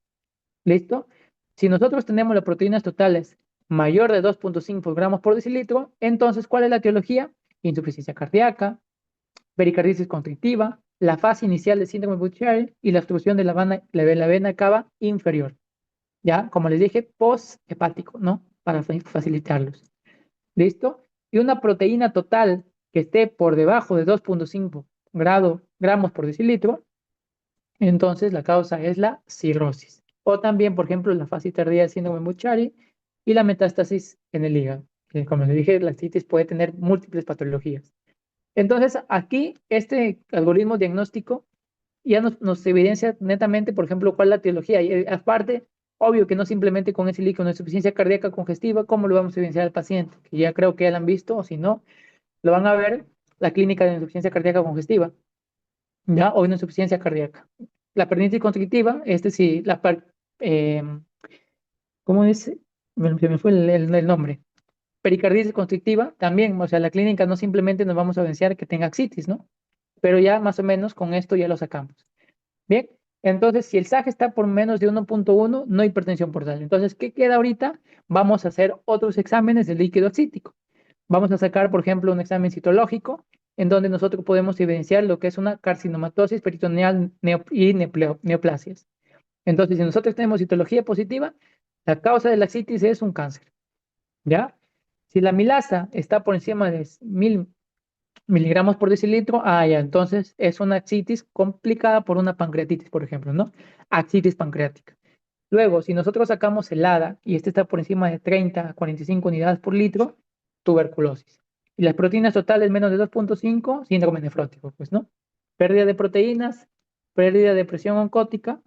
¿Listo? Si nosotros tenemos las proteínas totales mayor de 2,5 gramos por decilitro, entonces, ¿cuál es la etiología? Insuficiencia cardíaca, pericarditis constrictiva, la fase inicial del síndrome de Buchiari y la obstrucción de la vena cava inferior. ¿Ya? Como les dije, post-hepático, ¿no? Para facilitarlos. ¿Listo? Y una proteína total que esté por debajo de 2,5 gramos por decilitro, entonces la causa es la cirrosis. O también, por ejemplo, la fase tardía del síndrome de Buchiari y la metástasis en el hígado. Que, como les dije, la citis puede tener múltiples patologías. Entonces, aquí este algoritmo diagnóstico ya nos evidencia netamente, por ejemplo, cuál es la etiología. Y aparte, obvio que no simplemente con ese líquido de insuficiencia cardíaca congestiva, ¿cómo lo vamos a evidenciar al paciente? Que ya creo que ya lo han visto, o si no, lo van a ver la clínica de insuficiencia cardíaca congestiva, ¿ya? O una insuficiencia cardíaca. La peritonitis constrictiva, este sí, eh, ¿cómo es? Se me fue el nombre. Pericarditis constrictiva, también, o sea, la clínica no simplemente nos vamos a evidenciar que tenga ascitis, ¿no? Pero ya más o menos con esto ya lo sacamos. Bien, entonces si el SAG está por menos de 1,1, no hay hipertensión portal. Entonces, ¿qué queda ahorita? Vamos a hacer otros exámenes de líquido ascítico. Vamos a sacar, por ejemplo, un examen citológico en donde nosotros podemos evidenciar lo que es una carcinomatosis peritoneal y neoplasias. Entonces, si nosotros tenemos citología positiva, la causa de la ascitis es un cáncer, ¿ya? Si la milasa está por encima de 1.000 miligramos por decilitro, ya, entonces es una ascitis complicada por una pancreatitis, por ejemplo, ¿no? Ascitis pancreática. Luego, si nosotros sacamos el ADA y este está por encima de 30 a 45 unidades por litro, tuberculosis. Y las proteínas totales menos de 2,5, síndrome nefrótico, pues, ¿no? Pérdida de proteínas, pérdida de presión oncótica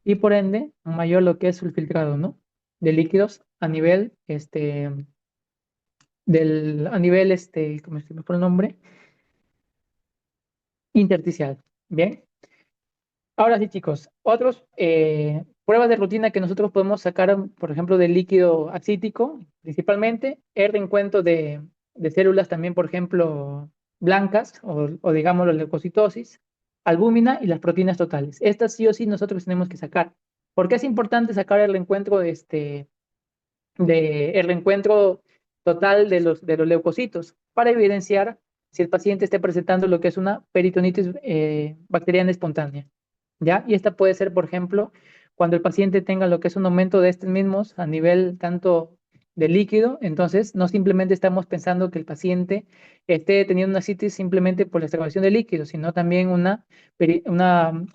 y por ende, mayor lo que es el filtrado, ¿no? De líquidos a nivel, ¿cómo se me fue el nombre? Intersticial. Bien. Ahora sí, chicos, otros pruebas de rutina que nosotros podemos sacar, por ejemplo, del líquido acítico, principalmente, el reencuentro de células también, por ejemplo, blancas o digamos la leucocitosis, albúmina y las proteínas totales. Estas sí o sí nosotros tenemos que sacar. ¿Por qué es importante sacar el reencuentro el reencuentro total de los leucocitos? Para evidenciar si el paciente esté presentando lo que es una peritonitis bacteriana espontánea, ¿ya? Y esta puede ser, por ejemplo, cuando el paciente tenga lo que es un aumento de estos mismos a nivel tanto de líquido, entonces no simplemente estamos pensando que el paciente esté teniendo una ascitis simplemente por la extravasación de líquido, sino también una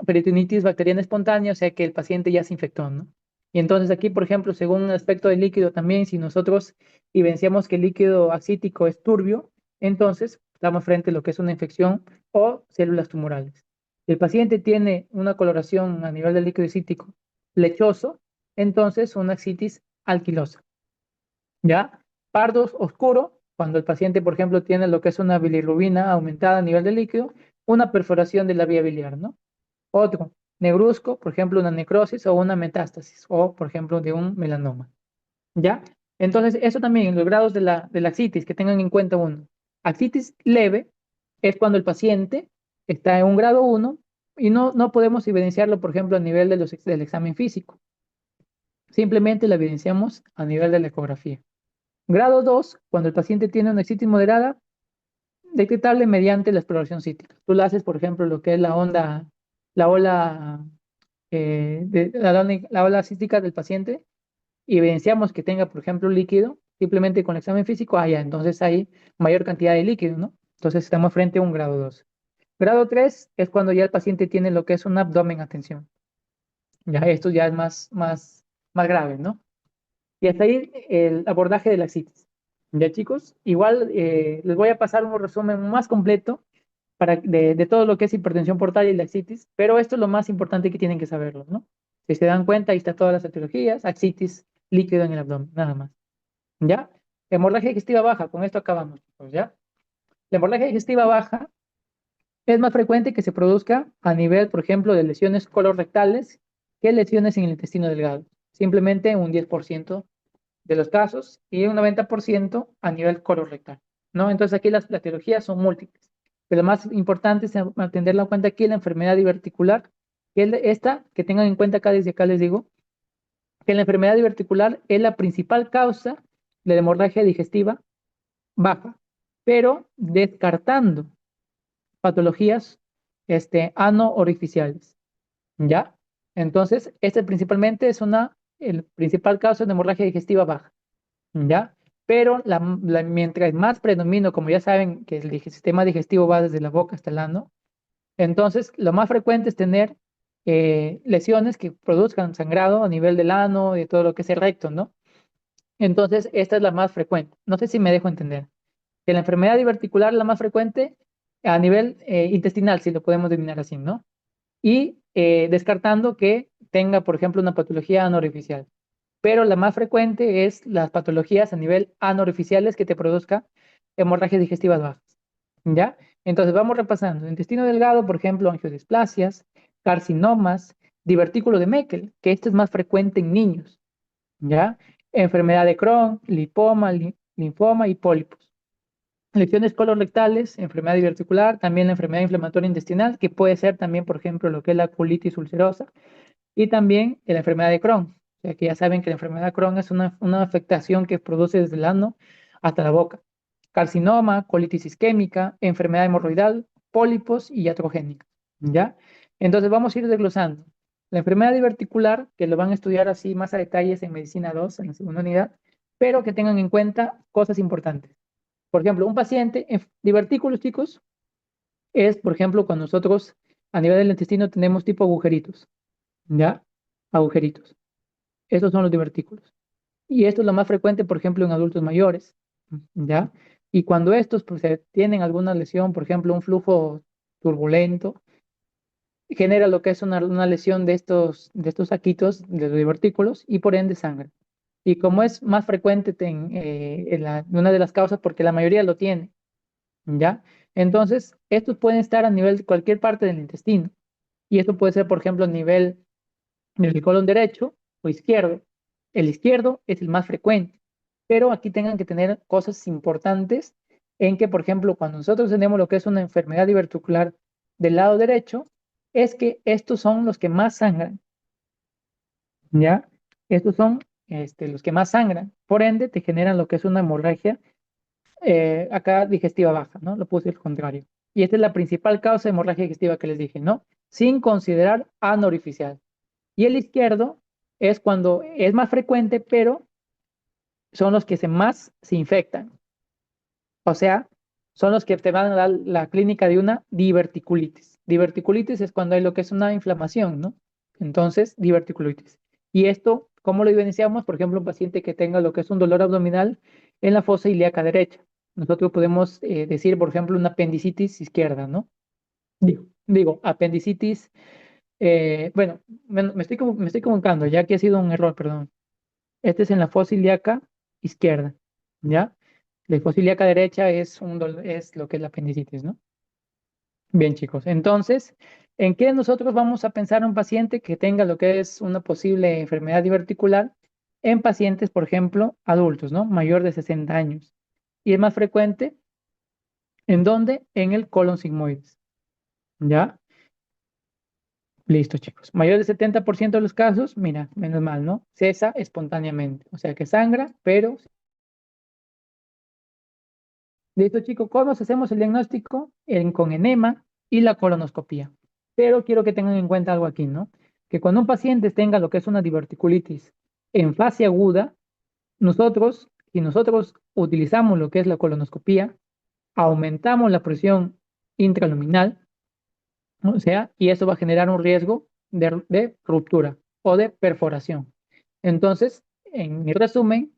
peritonitis bacteriana espontánea, o sea que el paciente ya se infectó, ¿no? Y entonces aquí, por ejemplo, según el aspecto del líquido también, si nosotros evidenciamos que el líquido ascítico es turbio, entonces estamos frente a lo que es una infección o células tumorales. Si el paciente tiene una coloración a nivel del líquido ascítico lechoso, entonces una ascitis alquilosa. ¿Ya? Pardo oscuro, cuando el paciente, por ejemplo, tiene lo que es una bilirrubina aumentada a nivel del líquido, una perforación de la vía biliar, ¿no? Otro, negruzco, por ejemplo, una necrosis o una metástasis, o por ejemplo, de un melanoma. ¿Ya? Entonces, eso también, en los grados de la ascitis, que tengan en cuenta uno. Ascitis leve es cuando el paciente está en un grado uno y no podemos evidenciarlo, por ejemplo, a nivel del examen físico. Simplemente la evidenciamos a nivel de la ecografía. Grado 2 cuando el paciente tiene una ascitis moderada, detectable mediante la exploración cítica. Tú la haces, por ejemplo, lo que es la ola, la ola cítica del paciente y evidenciamos que tenga, por ejemplo, líquido, simplemente con el examen físico, ya, entonces hay mayor cantidad de líquido, ¿no? Entonces estamos frente a un grado 2. Grado 3 es cuando ya el paciente tiene lo que es un abdomen a tensión. Ya esto ya es más grave, ¿no? Y hasta ahí el abordaje de la ascitis. Ya, chicos, igual les voy a pasar un resumen más completo de todo lo que es hipertensión portal y la ascitis, pero esto es lo más importante que tienen que saberlo, ¿no? Si se dan cuenta, ahí está todas las etiologías, ascitis, líquido en el abdomen, nada más. ¿Ya? Hemorragia digestiva baja, con esto acabamos, chicos, ¿ya? La hemorragia digestiva baja es más frecuente que se produzca a nivel, por ejemplo, de lesiones colorectales que lesiones en el intestino delgado. Simplemente un 10% de los casos y un 90% a nivel colorectal, ¿no? Entonces aquí las etiologías son múltiples. Pero lo más importante es tener en cuenta aquí la enfermedad diverticular, que es esta, que tengan en cuenta acá, desde acá les digo, que la enfermedad diverticular es la principal causa de la hemorragia digestiva baja, pero descartando patologías ano-orificiales, ¿ya? Entonces, este principalmente es el principal causa de hemorragia digestiva baja, ¿ya? Pero mientras más predomino, como ya saben que el sistema digestivo va desde la boca hasta el ano, entonces lo más frecuente es tener lesiones que produzcan sangrado a nivel del ano y de todo lo que es el recto, ¿no? Entonces, esta es la más frecuente. No sé si me dejo entender. Que la enfermedad diverticular es la más frecuente a nivel intestinal, si lo podemos denominar así, ¿no? Y descartando que tenga, por ejemplo, una patología anorificial. Pero la más frecuente es las patologías a nivel anorificiales que te produzca hemorragias digestivas bajas. ¿Ya? Entonces vamos repasando. Intestino delgado, por ejemplo, angiodisplasias, carcinomas, divertículo de Meckel, que esto es más frecuente en niños. ¿Ya? Enfermedad de Crohn, lipoma, linfoma y pólipos. Lesiones colorectales, enfermedad diverticular, también la enfermedad inflamatoria intestinal, que puede ser también, por ejemplo, lo que es la colitis ulcerosa, y también la enfermedad de Crohn. O sea, que ya saben que la enfermedad de Crohn es una afectación que produce desde el ano hasta la boca. Carcinoma, colitis isquémica, enfermedad hemorroidal, pólipos y iatrogénica. ¿Ya? Entonces vamos a ir desglosando. La enfermedad diverticular, que lo van a estudiar así más a detalles en Medicina 2, en la segunda unidad, pero que tengan en cuenta cosas importantes. Por ejemplo, un paciente, divertículos, chicos, es, por ejemplo, cuando nosotros a nivel del intestino tenemos tipo agujeritos, ¿ya? Agujeritos. Estos son los divertículos. Y esto es lo más frecuente, por ejemplo, en adultos mayores, ¿ya? Y cuando estos pues, tienen alguna lesión, por ejemplo, un flujo turbulento, genera lo que es una lesión de estos saquitos, de los divertículos, y por ende sangre. Y como es más frecuente en una de las causas, porque la mayoría lo tiene, ¿ya? Entonces, estos pueden estar a nivel de cualquier parte del intestino. Y esto puede ser, por ejemplo, a nivel del colon derecho o izquierdo. El izquierdo es el más frecuente, pero aquí tengan que tener cosas importantes en que, por ejemplo, cuando nosotros tenemos lo que es una enfermedad diverticular del lado derecho, es que estos son los que más sangran, ¿ya? Estos son los que más sangran. Por ende, te generan lo que es una hemorragia acá digestiva baja, ¿no? Lo puse al contrario. Y esta es la principal causa de hemorragia digestiva que les dije, ¿no? Sin considerar ano orificial. Y el izquierdo es cuando es más frecuente, pero son los que más se infectan. O sea, son los que te van a dar la clínica de una diverticulitis. Diverticulitis es cuando hay lo que es una inflamación, ¿no? Entonces, diverticulitis. Y esto, ¿cómo lo evidenciamos? Por ejemplo, un paciente que tenga lo que es un dolor abdominal en la fosa ilíaca derecha. Nosotros podemos decir, por ejemplo, una apendicitis izquierda, ¿no? Digo, apendicitis, bueno, me estoy comunicando, ya que ha sido un error, perdón. Este es en la fosa ilíaca izquierda, ¿ya? La fosa ilíaca derecha es lo que es la apendicitis, ¿no? Bien, chicos. Entonces, ¿en qué nosotros vamos a pensar a un paciente que tenga lo que es una posible enfermedad diverticular? En pacientes, por ejemplo, adultos, ¿no? Mayor de 60 años. Y es más frecuente, ¿en dónde? En el colon sigmoides, ¿ya? Listo, chicos. Mayor del 70% de los casos, mira, menos mal, ¿no? Cesa espontáneamente. O sea que sangra, pero listo, chicos, ¿cómo hacemos el diagnóstico? Con enema y la colonoscopía. Pero quiero que tengan en cuenta algo aquí, ¿no? Que cuando un paciente tenga lo que es una diverticulitis en fase aguda, si nosotros utilizamos lo que es la colonoscopía, aumentamos la presión intraluminal, ¿no? O sea, y eso va a generar un riesgo de ruptura o de perforación. Entonces, en mi resumen,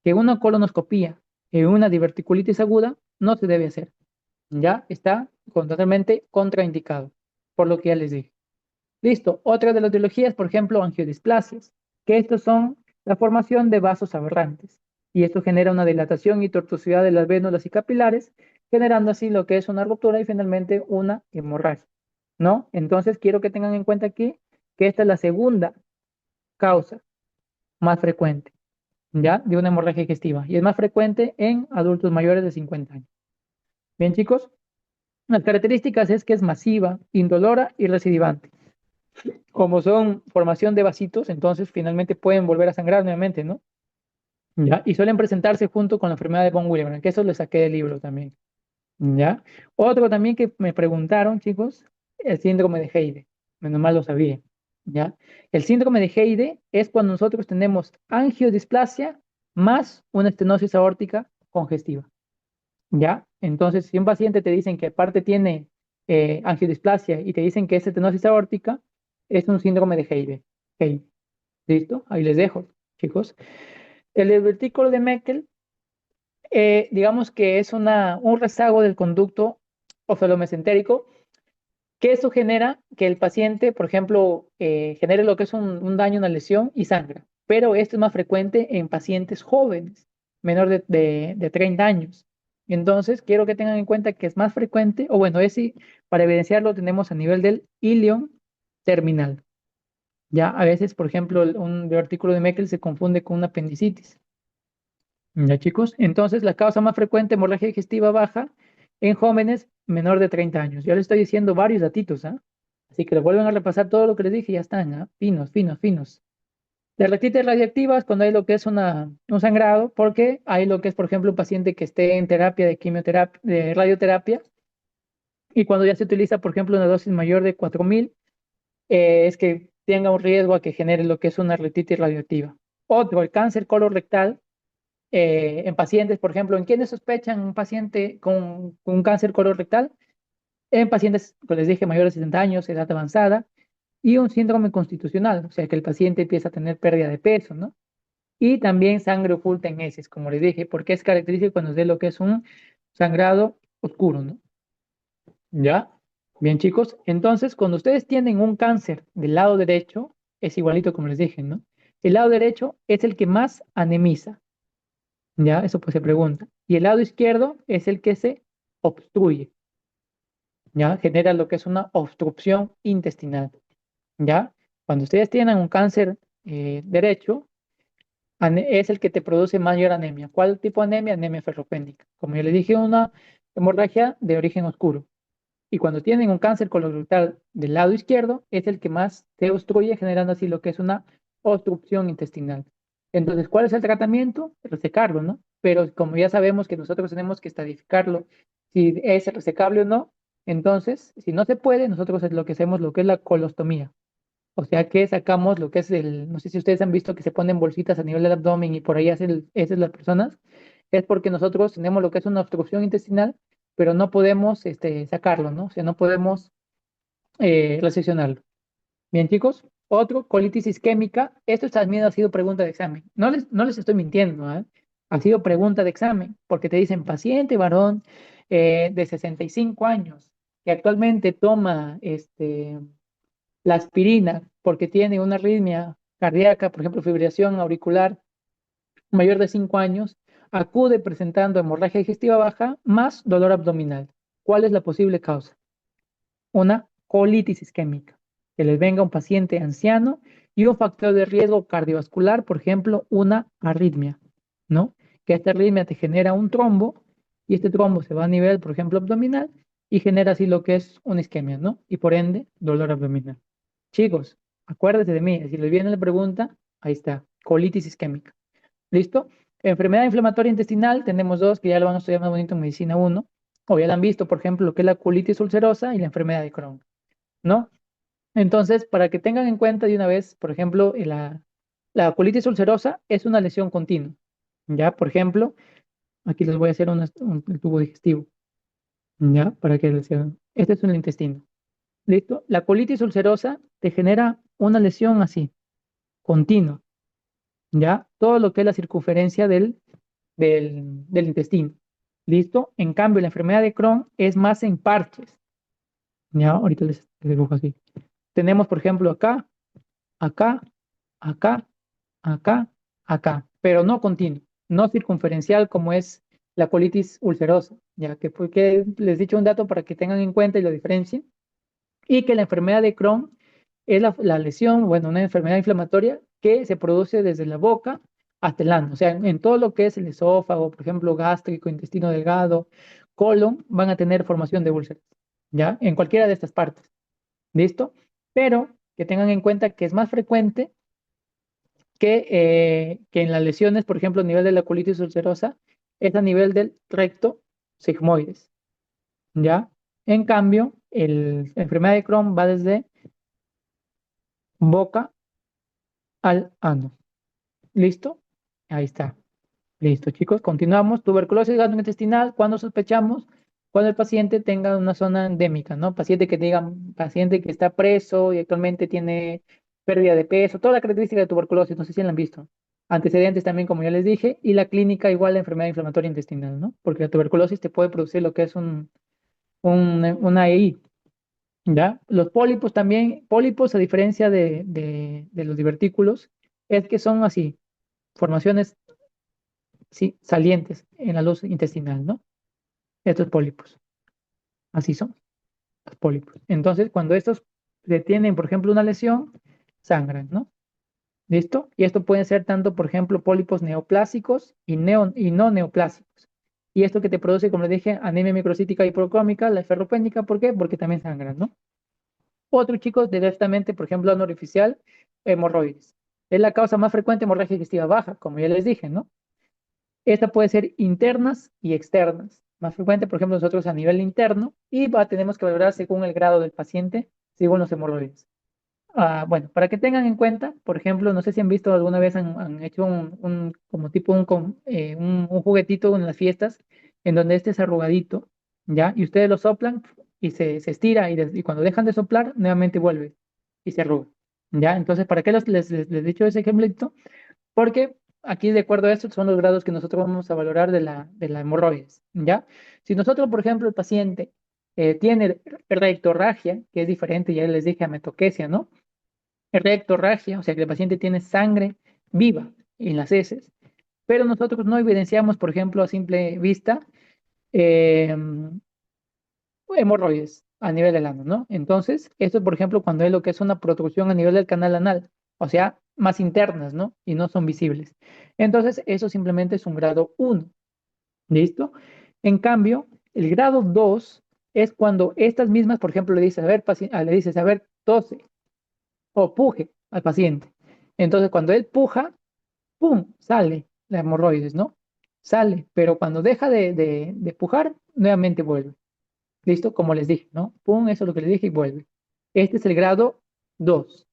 que una colonoscopía en una diverticulitis aguda no se debe hacer. Ya está totalmente contraindicado, por lo que ya les dije. Listo. Otra de las etiologías, por ejemplo, angiodisplasias, que estos son la formación de vasos aberrantes. Y esto genera una dilatación y tortuosidad de las vénulas y capilares, generando así lo que es una ruptura y finalmente una hemorragia, ¿no? Entonces, quiero que tengan en cuenta aquí que esta es la segunda causa más frecuente, ¿ya? De una hemorragia digestiva. Y es más frecuente en adultos mayores de 50 años. Bien, chicos. Las características es que es masiva, indolora y recidivante. Como son formación de vasitos, entonces finalmente pueden volver a sangrar nuevamente, ¿no? ¿Ya? Y suelen presentarse junto con la enfermedad de von Willebrand, que eso lo saqué del libro también, ¿ya? Otro también que me preguntaron, chicos, el síndrome de Heide. Menos mal lo sabía, ¿ya? El síndrome de Heide es cuando nosotros tenemos angiodisplasia más una estenosis aórtica congestiva, ¿ya? Entonces, si un paciente te dicen que aparte tiene angiodisplasia y te dicen que es estenosis aórtica, es un síndrome de Heide. Heide. ¿Listo? Ahí les dejo, chicos. El divertículo de Meckel, digamos que es un rezago del conducto oftalomesentérico, que eso genera que el paciente, por ejemplo, genere lo que es un daño, una lesión y sangra. Pero esto es más frecuente en pacientes jóvenes, menor de 30 años. Entonces, quiero que tengan en cuenta que es más frecuente, o bueno, ese, para evidenciarlo, tenemos a nivel del ilion terminal. Ya a veces, por ejemplo, un divertículo de Meckel se confunde con una apendicitis. Ya, chicos. Entonces, la causa más frecuente, hemorragia digestiva baja en jóvenes menor de 30 años. Yo les estoy diciendo varios datitos, ¿ah? Así que lo vuelven a repasar todo lo que les dije y ya están, ¿ah? Finos, finos, finos. La retitis radiactiva es cuando hay lo que es un sangrado, porque hay lo que es, por ejemplo, un paciente que esté en terapia de quimioterapia, de radioterapia, y cuando ya se utiliza, por ejemplo, una dosis mayor de 4000, es que tenga un riesgo a que genere lo que es una retitis radioactiva. Otro, el cáncer colorectal en pacientes, por ejemplo, ¿en quiénes sospechan un paciente con un cáncer colorectal? En pacientes, como les dije, mayores de 60 años, edad avanzada, y un síndrome constitucional, o sea, que el paciente empieza a tener pérdida de peso, ¿no? Y también sangre oculta en heces, como les dije, porque es característico cuando se ve lo que es un sangrado oscuro, ¿no? ¿Ya? Bien, chicos. Entonces, cuando ustedes tienen un cáncer del lado derecho, es igualito como les dije, ¿no? El lado derecho es el que más anemiza. ¿Ya? Eso pues se pregunta. Y el lado izquierdo es el que se obstruye, ¿ya? Genera lo que es una obstrucción intestinal, ¿ya? Cuando ustedes tienen un cáncer derecho, es el que te produce mayor anemia. ¿Cuál tipo de anemia? Anemia ferropénica. Como yo le dije, una hemorragia de origen oscuro. Y cuando tienen un cáncer colorectal del lado izquierdo, es el que más se obstruye, generando así lo que es una obstrucción intestinal. Entonces, ¿cuál es el tratamiento? Resecarlo, ¿no? pero como ya sabemos que nosotros tenemos que estadificarlo, si es resecable o no, entonces, si no se puede, nosotros es lo que hacemos lo que es la colostomía. O sea que sacamos lo que es no sé si ustedes han visto que se ponen bolsitas a nivel del abdomen y por ahí hacen las personas, es porque nosotros tenemos lo que es una obstrucción intestinal, pero no podemos sacarlo, ¿no? O sea, no podemos reseccionarlo. Bien, chicos. Otro, colitis isquémica. Esto también ha sido pregunta de examen. No les estoy mintiendo, ¿eh? Ha sido pregunta de examen, porque te dicen paciente varón de 65 años que actualmente toma la aspirina porque tiene una arritmia cardíaca, por ejemplo, fibrilación auricular mayor de 5 años, acude presentando hemorragia digestiva baja más dolor abdominal. ¿Cuál es la posible causa? Una colitis isquémica, que les venga un paciente anciano y un factor de riesgo cardiovascular, por ejemplo, una arritmia, ¿no? Que esta arritmia te genera un trombo y este trombo se va a nivel, por ejemplo, abdominal y genera así lo que es una isquemia, ¿no? Y por ende, dolor abdominal. Chicos, acuérdate de mí, si les viene la pregunta, ahí está, colitis isquémica. ¿Listo? Enfermedad inflamatoria intestinal, tenemos dos que ya lo van a estudiar más bonito en medicina uno o ya la han visto, por ejemplo, lo que es la colitis ulcerosa y la enfermedad de Crohn, ¿no? Entonces, para que tengan en cuenta de una vez, por ejemplo, la colitis ulcerosa es una lesión continua, ¿ya? Por ejemplo, aquí les voy a hacer el tubo digestivo, ¿ya? Para que les sean. Este es un intestino, ¿listo? La colitis ulcerosa te genera una lesión así, continua, ¿ya? Todo lo que es la circunferencia del intestino. ¿Listo? En cambio, la enfermedad de Crohn es más en parches. ¿Ya? Ahorita les dibujo así. Tenemos, por ejemplo, acá, acá, acá, acá, acá, pero no continuo, no circunferencial como es la colitis ulcerosa. Ya que les he dicho un dato para que tengan en cuenta y lo diferencien. Y que la enfermedad de Crohn es la lesión, bueno, una enfermedad inflamatoria que se produce desde la boca hasta el ano. O sea, en todo lo que es el esófago, por ejemplo, gástrico, intestino delgado, colon, van a tener formación de úlceras, ¿ya? En cualquiera de estas partes. ¿Listo? Pero que tengan en cuenta que es más frecuente que en las lesiones, por ejemplo, a nivel de la colitis ulcerosa, es a nivel del recto sigmoides, ¿ya? En cambio, la enfermedad de Crohn va desde boca al ano. ¿Listo? Ahí está. Listo, chicos. Continuamos. Tuberculosis gastrointestinal, cuando sospechamos, cuando el paciente tenga una zona endémica, ¿no? Paciente que está preso y actualmente tiene pérdida de peso, toda la característica de tuberculosis, no sé si la han visto. Antecedentes también, como ya les dije, y la clínica igual la enfermedad inflamatoria intestinal, ¿no? Porque la tuberculosis te puede producir lo que es una EI, ¿ya? Los pólipos también, pólipos a diferencia de los divertículos, es que son así, formaciones sí, salientes en la luz intestinal, ¿no? Estos pólipos, así son los pólipos. Entonces, cuando estos tienen, por ejemplo, una lesión, sangran, ¿no? ¿Listo? Y esto puede ser tanto, por ejemplo, pólipos neoplásicos y no neoplásicos. Y esto que te produce, como les dije, anemia microcítica hipercrómica, la ferropénica, ¿por qué? Porque también sangran, ¿no? Otros chicos, directamente, por ejemplo, ano artificial, hemorroides. Es la causa más frecuente de hemorragia digestiva baja, como ya les dije, ¿no? Esta puede ser internas y externas. Más frecuente, por ejemplo, nosotros a nivel interno y tenemos que valorar según el grado del paciente, según los hemorroides. Bueno, para que tengan en cuenta, por ejemplo, no sé si han visto alguna vez han hecho como tipo un juguetito en las fiestas en donde este es arrugadito, ¿ya? Y ustedes lo soplan y se estira y cuando dejan de soplar, nuevamente vuelve y se arruga, ¿ya? Entonces, ¿para qué les he dicho ese ejemplito? Porque aquí, de acuerdo a esto, son los grados que nosotros vamos a valorar de la hemorroides, ¿ya? Si nosotros, por ejemplo, el paciente tiene rectorragia, que es diferente, ya les dije, a metoquesia, ¿no? Rectorragia, o sea que el paciente tiene sangre viva en las heces, pero nosotros no evidenciamos, por ejemplo, a simple vista, eh, hemorroides a nivel del ano, ¿no? Entonces, esto, por ejemplo, cuando es lo que es una protrusión a nivel del canal anal, o sea, más internas, ¿no? Y no son visibles. Entonces, eso simplemente es un grado 1, ¿listo? En cambio, el grado 2 es cuando estas mismas, por ejemplo, le dices, a ver, tose o puje al paciente. Entonces, cuando él puja, ¡pum!, sale la hemorroides, ¿no? sale, pero cuando deja de pujar, nuevamente vuelve. ¿Listo? Como les dije, ¿no? Pum, eso es lo que les dije y vuelve. Este es el grado 2.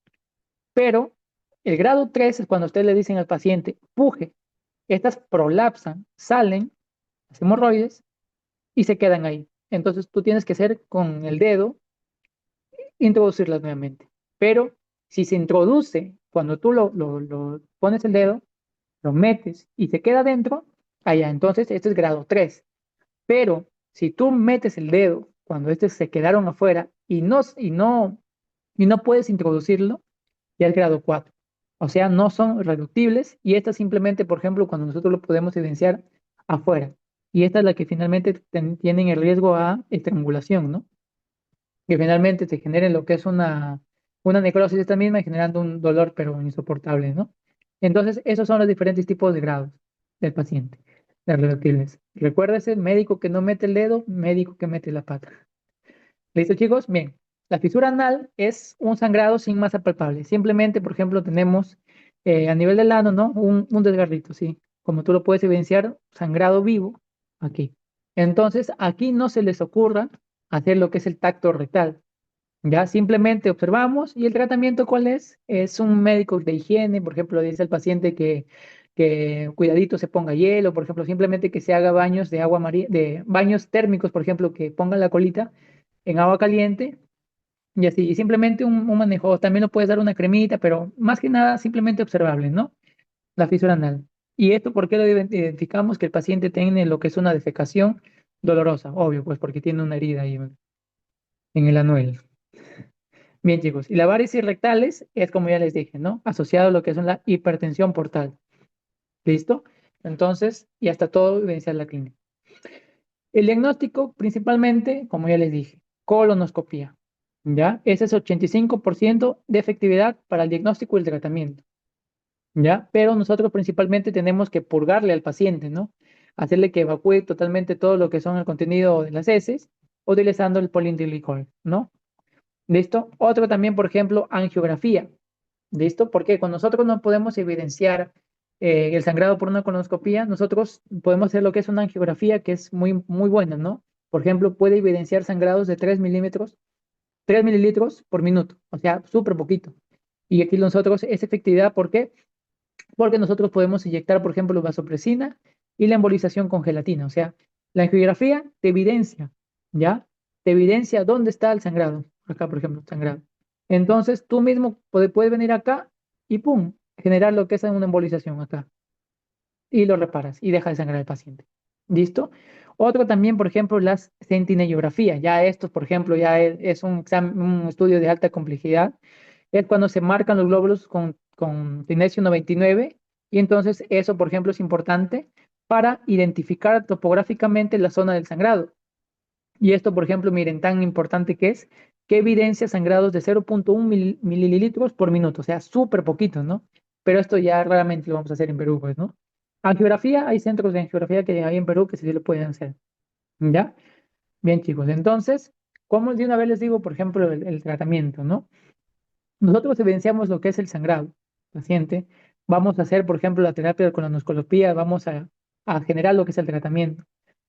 Pero el grado 3 es cuando ustedes le dicen al paciente, puje. Estas prolapsan, salen, las hemorroides, y se quedan ahí. Entonces tú tienes que hacer con el dedo, introducirlas nuevamente. Pero si se introduce, cuando tú lo pones el dedo, lo metes y se queda dentro, allá, entonces este es grado 3. Pero si tú metes el dedo cuando estos se quedaron afuera y no puedes introducirlo, ya es grado 4. O sea, no son reductibles y esta simplemente, por ejemplo, cuando nosotros lo podemos evidenciar afuera. Y esta es la que finalmente tienen el riesgo a estrangulación, ¿no? Que finalmente te generen lo que es una necrosis esta misma, generando un dolor pero insoportable, ¿no? Entonces, esos son los diferentes tipos de grados del paciente, de reductibles. Recuérdese, médico que no mete el dedo, médico que mete la pata. ¿Listo, chicos? Bien. La fisura anal es un sangrado sin masa palpable. Simplemente, por ejemplo, tenemos a nivel del ano, ¿no? Un desgarrito, ¿sí? Como tú lo puedes evidenciar, sangrado vivo aquí. Entonces, aquí no se les ocurra hacer lo que es el tacto rectal. Ya simplemente observamos y el tratamiento, ¿cuál es? Es un médico de higiene, por ejemplo, dice al paciente que cuidadito se ponga hielo, por ejemplo, simplemente que se haga baños de agua maría, de baños térmicos, por ejemplo, que pongan la colita en agua caliente y así, y simplemente un manejo, también lo puedes dar una cremita, pero más que nada simplemente observable, ¿no? La fisura anal. ¿Y esto por qué lo identificamos? Que el paciente tiene lo que es una defecación dolorosa, obvio, pues porque tiene una herida ahí en el anuel. Bien, chicos, y las varices rectales es como ya les dije, ¿no? Asociado a lo que es la hipertensión portal. ¿Listo? Entonces, ya está todo evidenciado en la clínica. El diagnóstico, principalmente, como ya les dije, colonoscopía. ¿Ya? Ese es 85% de efectividad para el diagnóstico y el tratamiento. ¿Ya? Pero nosotros principalmente tenemos que purgarle al paciente, ¿no? Hacerle que evacúe totalmente todo lo que son el contenido de las heces, utilizando el polindilglicol, ¿no? ¿Listo? Otro también, por ejemplo, angiografía. ¿Listo? Porque cuando nosotros no podemos evidenciar el sangrado por una colonoscopía, nosotros podemos hacer lo que es una angiografía que es muy, muy buena, ¿no? Por ejemplo, puede evidenciar sangrados de 3 milímetros, 3 mililitros por minuto, o sea, súper poquito. Y aquí nosotros es efectividad, ¿por qué? Porque nosotros podemos inyectar, por ejemplo, vasopresina y la embolización con gelatina. O sea, la angiografía te evidencia, ¿ya? Te evidencia dónde está el sangrado. Acá, por ejemplo, sangrado. Entonces, tú mismo puedes venir acá y ¡pum! Generar lo que es una embolización acá. Y lo reparas y deja de sangrar el paciente. ¿Listo? Otro también, por ejemplo, las centinelografía. Ya esto, por ejemplo, ya es un un estudio de alta complejidad. Es cuando se marcan los glóbulos con Tinacio 99 y entonces eso, por ejemplo, es importante para identificar topográficamente la zona del sangrado. Y esto, por ejemplo, miren, tan importante que es, que evidencia sangrados de 0,1 mililitros por minuto, o sea, súper poquito, ¿no? Pero esto ya raramente lo vamos a hacer en Perú, pues, ¿no? Angiografía, hay centros de angiografía que hay en Perú que sí lo pueden hacer, ¿ya? Bien, chicos, entonces, como de una vez les digo, por ejemplo, el tratamiento, ¿no? Nosotros evidenciamos lo que es el sangrado paciente. Vamos a hacer, por ejemplo, la terapia de colonoscopía, vamos a generar lo que es el tratamiento.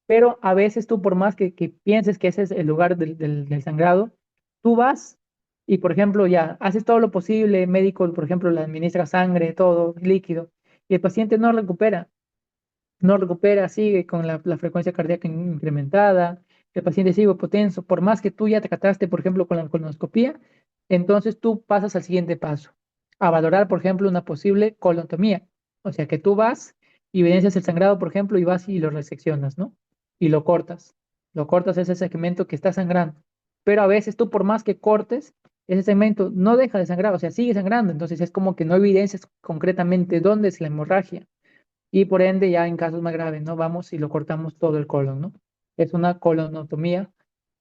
Pero a veces tú, por más que pienses que ese es el lugar del sangrado, tú vas y, por ejemplo, ya haces todo lo posible, médico, por ejemplo, le administra sangre, todo, líquido, y el paciente no recupera, sigue con la frecuencia cardíaca incrementada, el paciente sigue hipotenso, por más que tú ya trataste, por ejemplo, con la colonoscopía, entonces tú pasas al siguiente paso, a valorar, por ejemplo, una posible colotomía. O sea, que tú vas y evidencias el sangrado, por ejemplo, y vas y lo reseccionas, ¿no? Y lo cortas. Lo cortas ese segmento que está sangrando. Pero a veces tú, por más que cortes, ese segmento no deja de sangrar, o sea, sigue sangrando. Entonces es como que no evidencias concretamente dónde es la hemorragia y por ende ya en casos más graves, ¿no? Vamos y lo cortamos todo el colon, ¿no? Es una colonotomía,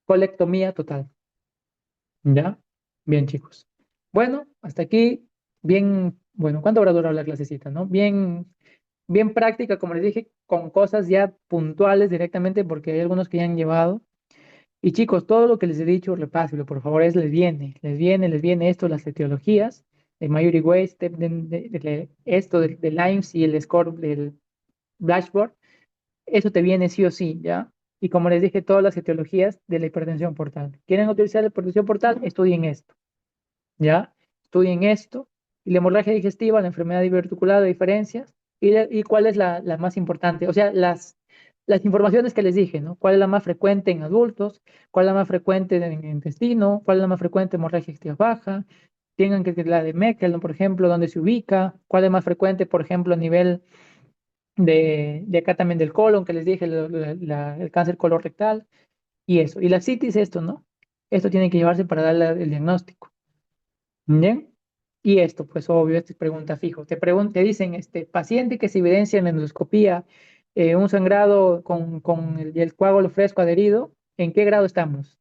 colectomía total, ¿ya? Bien, chicos. Bueno, hasta aquí, bien, bueno, ¿cuánto habrá durado la clasecita, no? Bien, bien práctica, como les dije, con cosas ya puntuales directamente, porque hay algunos que ya han llevado. Y chicos, todo lo que les he dicho, repásenlo, por favor, les viene esto, las etiologías, de Mayuri Weiss, esto de Limes y el score del Dashboard, eso te viene sí o sí, ¿ya? Y como les dije, todas las etiologías de la hipertensión portal. ¿Quieren utilizar la hipertensión portal? Estudien esto, ¿ya? Estudien esto. Y la hemorragia digestiva, la enfermedad diverticular, de diferencias. Y cuál es la más importante. O sea, las informaciones que les dije, ¿no? ¿Cuál es la más frecuente en adultos? ¿Cuál es la más frecuente en intestino? ¿Cuál es la más frecuente en hemorragia digestiva baja? Tengan que la de Meckel, ¿no? Por ejemplo, dónde se ubica. ¿Cuál es más frecuente, por ejemplo, a nivel de acá también del colon, que les dije, el cáncer colorectal y eso. Y la citis, esto, ¿no? Esto tiene que llevarse para darle el diagnóstico. ¿Bien? Y esto, pues obvio, esta es pregunta fijo. Te dicen, paciente que se evidencia en endoscopía, un sangrado con el coágulo fresco adherido, ¿en qué grado estamos?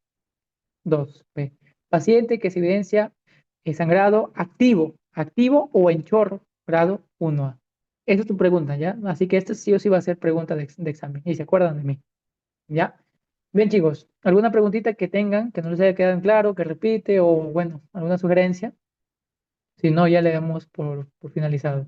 Dos. B. Paciente que se evidencia sangrado activo o en chorro, grado 1A. Esa es tu pregunta, ¿ya? Así que esto sí o sí va a ser pregunta de examen. Y se acuerdan de mí, ¿ya? Bien, chicos, ¿alguna preguntita que tengan que no les haya quedado en claro, que repite o, bueno, alguna sugerencia? Si no, ya le damos por finalizado.